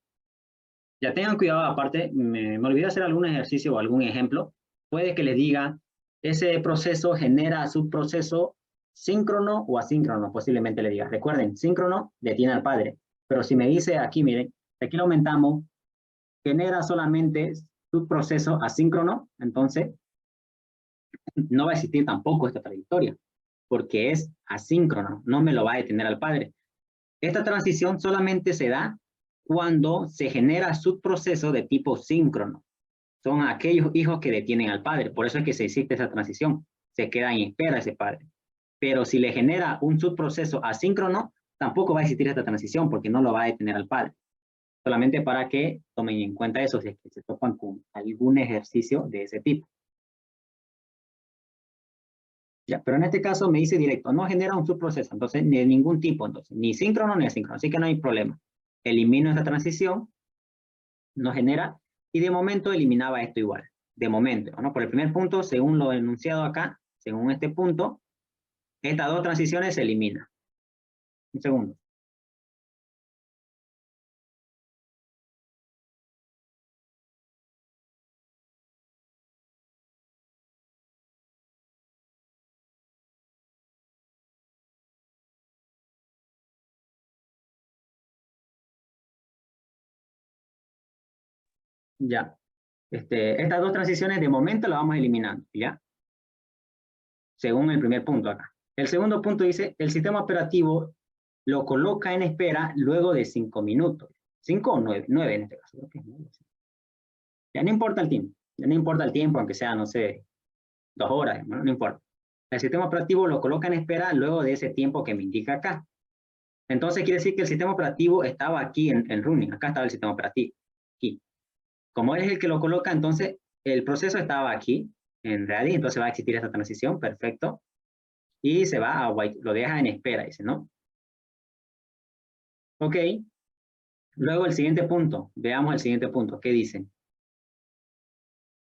Ya tengan cuidado, aparte, me olvidé hacer algún ejercicio o algún ejemplo. Puede que les diga, ese proceso genera subproceso síncrono o asíncrono, posiblemente le diga. Recuerden, síncrono detiene al padre. Pero si me dice aquí, miren, aquí lo aumentamos, genera solamente su proceso asíncrono, entonces no va a existir tampoco esta trayectoria, porque es asíncrono, no me lo va a detener al padre. Esta transición solamente se da cuando se genera subproceso de tipo síncrono. Son aquellos hijos que detienen al padre, por eso es que se existe esa transición, se queda en espera ese padre. Pero si le genera un subproceso asíncrono, tampoco va a existir esta transición, porque no lo va a detener al padre. Solamente para que tomen en cuenta eso, si es que se topan con algún ejercicio de ese tipo. Ya, pero en este caso me dice directo, no genera un subproceso, entonces ni de ningún tipo, entonces, ni síncrono ni asíncrono, así que no hay problema. Elimino esta transición, no genera, y de momento eliminaba esto igual, de momento, ¿no? Por el primer punto, según lo enunciado acá, según este punto, estas dos transiciones se eliminan. Un segundo. Ya. Estas dos transiciones de momento las vamos eliminando, ¿ya? Según el primer punto acá. El segundo punto dice, el sistema operativo lo coloca en espera luego de 5 minutos. 5 o 9, 9 en este caso. Creo que es 9. Ya no importa el tiempo. Ya no importa el tiempo, aunque sea, no sé, 2 horas, no importa. El sistema operativo lo coloca en espera luego de ese tiempo que me indica acá. Entonces quiere decir que el sistema operativo estaba aquí en running. Acá estaba el sistema operativo. Aquí. Como él es el que lo coloca, entonces el proceso estaba aquí en ready, entonces va a existir esta transición, perfecto. Y se va a white, lo deja en espera, dice, ¿no? Ok. Luego el siguiente punto, veamos el siguiente punto, ¿qué dice?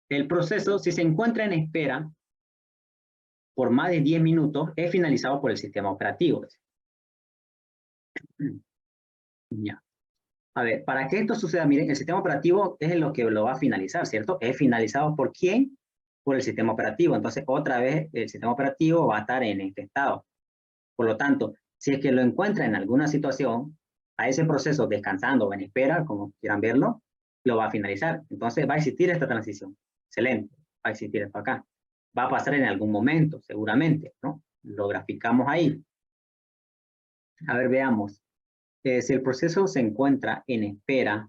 El proceso, si se encuentra en espera por más de 10 minutos, es finalizado por el sistema operativo. Ya. A ver, para que esto suceda, miren, el sistema operativo es lo que lo va a finalizar, ¿cierto? Es finalizado ¿por quién? Por el sistema operativo. Entonces, otra vez, el sistema operativo va a estar en este estado. Por lo tanto, si es que lo encuentra en alguna situación, a ese proceso descansando o en espera, como quieran verlo, lo va a finalizar. Entonces, va a existir esta transición. Excelente. Va a existir esto acá. Va a pasar en algún momento, seguramente, ¿no? Lo graficamos ahí. A ver, veamos. Si el proceso se encuentra en espera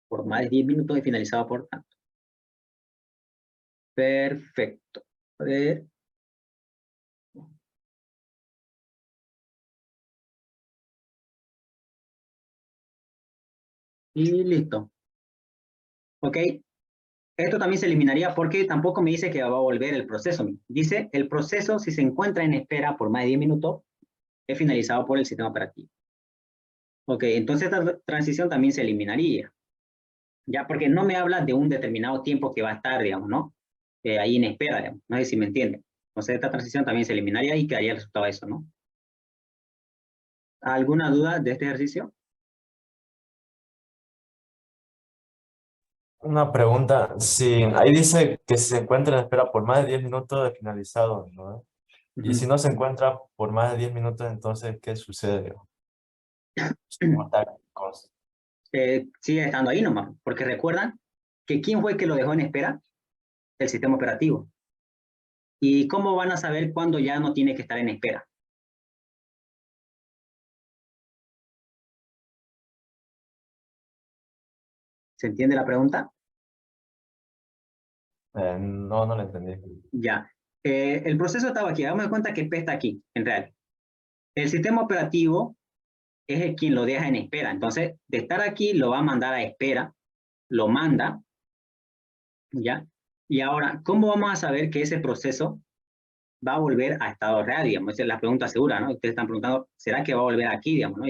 por más de 10 minutos y finalizado por tanto. Perfecto. A ver. Y listo. Ok. Esto también se eliminaría porque tampoco me dice que va a volver el proceso. Dice, el proceso, si se encuentra en espera por más de 10 minutos, es finalizado por el sistema operativo. Ok, entonces esta transición también se eliminaría. Ya, porque no me habla de un determinado tiempo que va a estar, digamos, ¿no? Ahí en espera, digamos. No sé si me entienden. Entonces esta transición también se eliminaría y quedaría el resultado de eso, ¿no? ¿Alguna duda de este ejercicio?
Una pregunta. Sí, ahí dice que si se encuentra en espera por más de 10 minutos de finalizado, ¿no? Y si no se encuentra por más de 10 minutos, entonces, ¿qué sucede? ¿Cómo está?
Sigue estando ahí nomás, porque recuerdan que ¿quién fue el que lo dejó en espera? El sistema operativo. ¿Y cómo van a saber cuándo ya no tiene que estar en espera? ¿Se entiende la pregunta?
No, no lo entendí.
Ya. El proceso estaba aquí. Hagamos de cuenta que el P está aquí, en real. El sistema operativo es el quien lo deja en espera. Entonces, de estar aquí, lo va a mandar a espera. Lo manda. ¿Ya? Y ahora, ¿cómo vamos a saber que ese proceso va a volver a estado real? Digamos, esa es la pregunta segura, ¿no? Ustedes están preguntando, ¿será que va a volver aquí? Digamos, ¿no?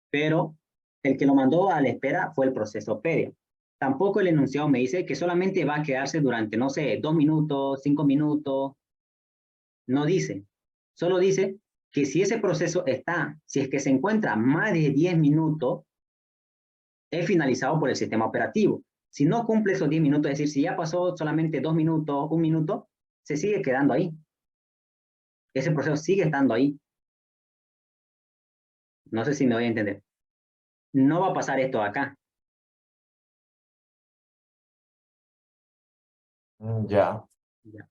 Pero el que lo mandó a la espera fue el proceso P. Tampoco el enunciado me dice que solamente va a quedarse durante, no sé, 2 minutos, 5 minutos. No dice. Solo dice que si ese proceso está, si es que se encuentra más de 10 minutos, es finalizado por el sistema operativo. Si no cumple esos 10 minutos, es decir, si ya pasó solamente 2 minutos, 1 minuto, se sigue quedando ahí. ese proceso sigue estando ahí. No sé si me voy a entender. No va a pasar esto acá.
Ya.
Ya.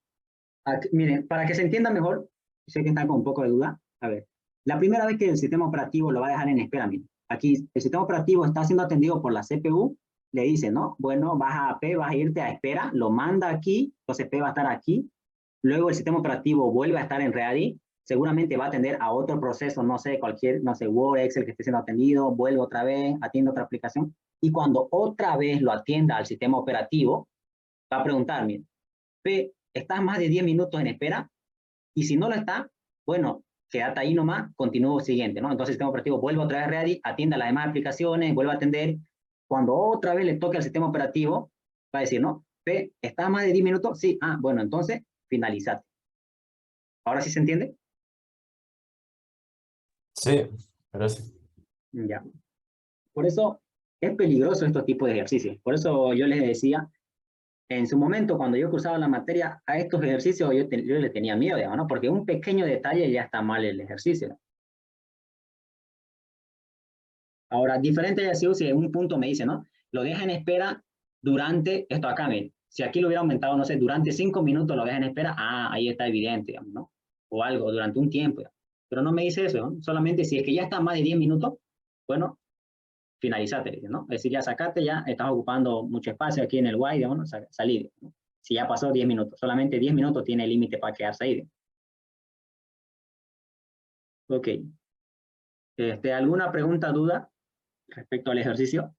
Aquí, miren, para que se entienda mejor, sé que están con un poco de duda. A ver, la primera vez que el sistema operativo lo va a dejar en espera, miren. Aquí el sistema operativo está siendo atendido por la CPU, le dice, ¿no? Bueno, vas a P, vas a irte a espera, lo manda aquí, entonces P va a estar aquí. Luego el sistema operativo vuelve a estar en Ready, seguramente va a atender a otro proceso, no sé, cualquier, no sé, Word, Excel que esté siendo atendido, vuelve otra vez, atiende otra aplicación. Y cuando otra vez lo atienda al sistema operativo, va a preguntar, miren, P, ¿estás más de 10 minutos en espera? Y si no lo está, bueno, quédate ahí nomás, continúo siguiente, ¿no? Entonces el sistema operativo vuelve otra vez a Ready, atiende a las demás aplicaciones, vuelve a atender. Cuando otra vez le toque al sistema operativo, va a decir, ¿no? P, ¿estás más de 10 minutos? Sí, bueno, entonces finalizate. ¿Ahora sí se entiende?
Sí, pero sí.
Ya. Por eso es peligroso estos tipos de ejercicios. Por eso yo les decía, en su momento, cuando yo cursaba la materia, a estos ejercicios yo le tenía miedo, digamos, ¿no? Porque un pequeño detalle ya está mal el ejercicio. Ahora, diferente haya sido si en un punto me dice, ¿no? Lo deja en espera durante, esto acá, miren, si aquí lo hubiera aumentado, no sé, durante 5 minutos lo deja en espera, ahí está evidente, digamos, ¿no? O algo, durante un tiempo, digamos. Pero no me dice eso, ¿no? Solamente si es que ya está más de 10 minutos, bueno, finalizate, ¿no? Es decir, ya sacate, ya estás ocupando mucho espacio aquí en el Y, digamos, ¿no? Salir, ¿no? Si ya pasó 10 minutos, solamente 10 minutos tiene el límite para quedarse ahí. Ok. ¿Alguna pregunta, duda respecto al ejercicio?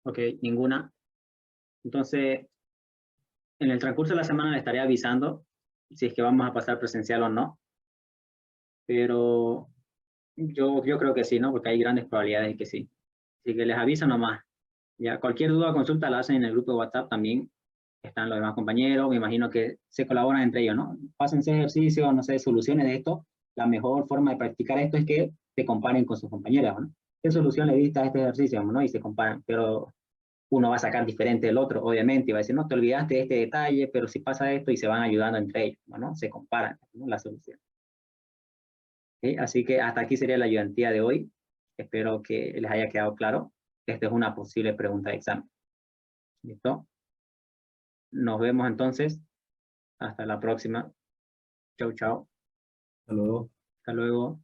Ok, ninguna. Entonces, en el transcurso de la semana le estaré avisando si es que vamos a pasar presencial o no. Pero yo creo que sí, ¿no? Porque hay grandes probabilidades de que sí. Así que les aviso nomás. Ya, cualquier duda o consulta la hacen en el grupo de WhatsApp también. Están los demás compañeros, me imagino que se colaboran entre ellos, ¿no? Pásense ejercicios, no sé, soluciones de esto. La mejor forma de practicar esto es que se comparen con sus compañeros, ¿no? ¿Qué solución le diste a este ejercicio, no? Y se comparan, pero uno va a sacar diferente del otro, obviamente, y va a decir, no, te olvidaste de este detalle, pero si pasa esto, y se van ayudando entre ellos, ¿no? Se comparan, ¿no? La solución. ¿Sí? Así que hasta aquí sería la ayudantía de hoy. Espero que les haya quedado claro. Esta es una posible pregunta de examen. ¿Listo? Nos vemos entonces. Hasta la próxima. Chau, chau.
Hasta luego.
Hasta luego.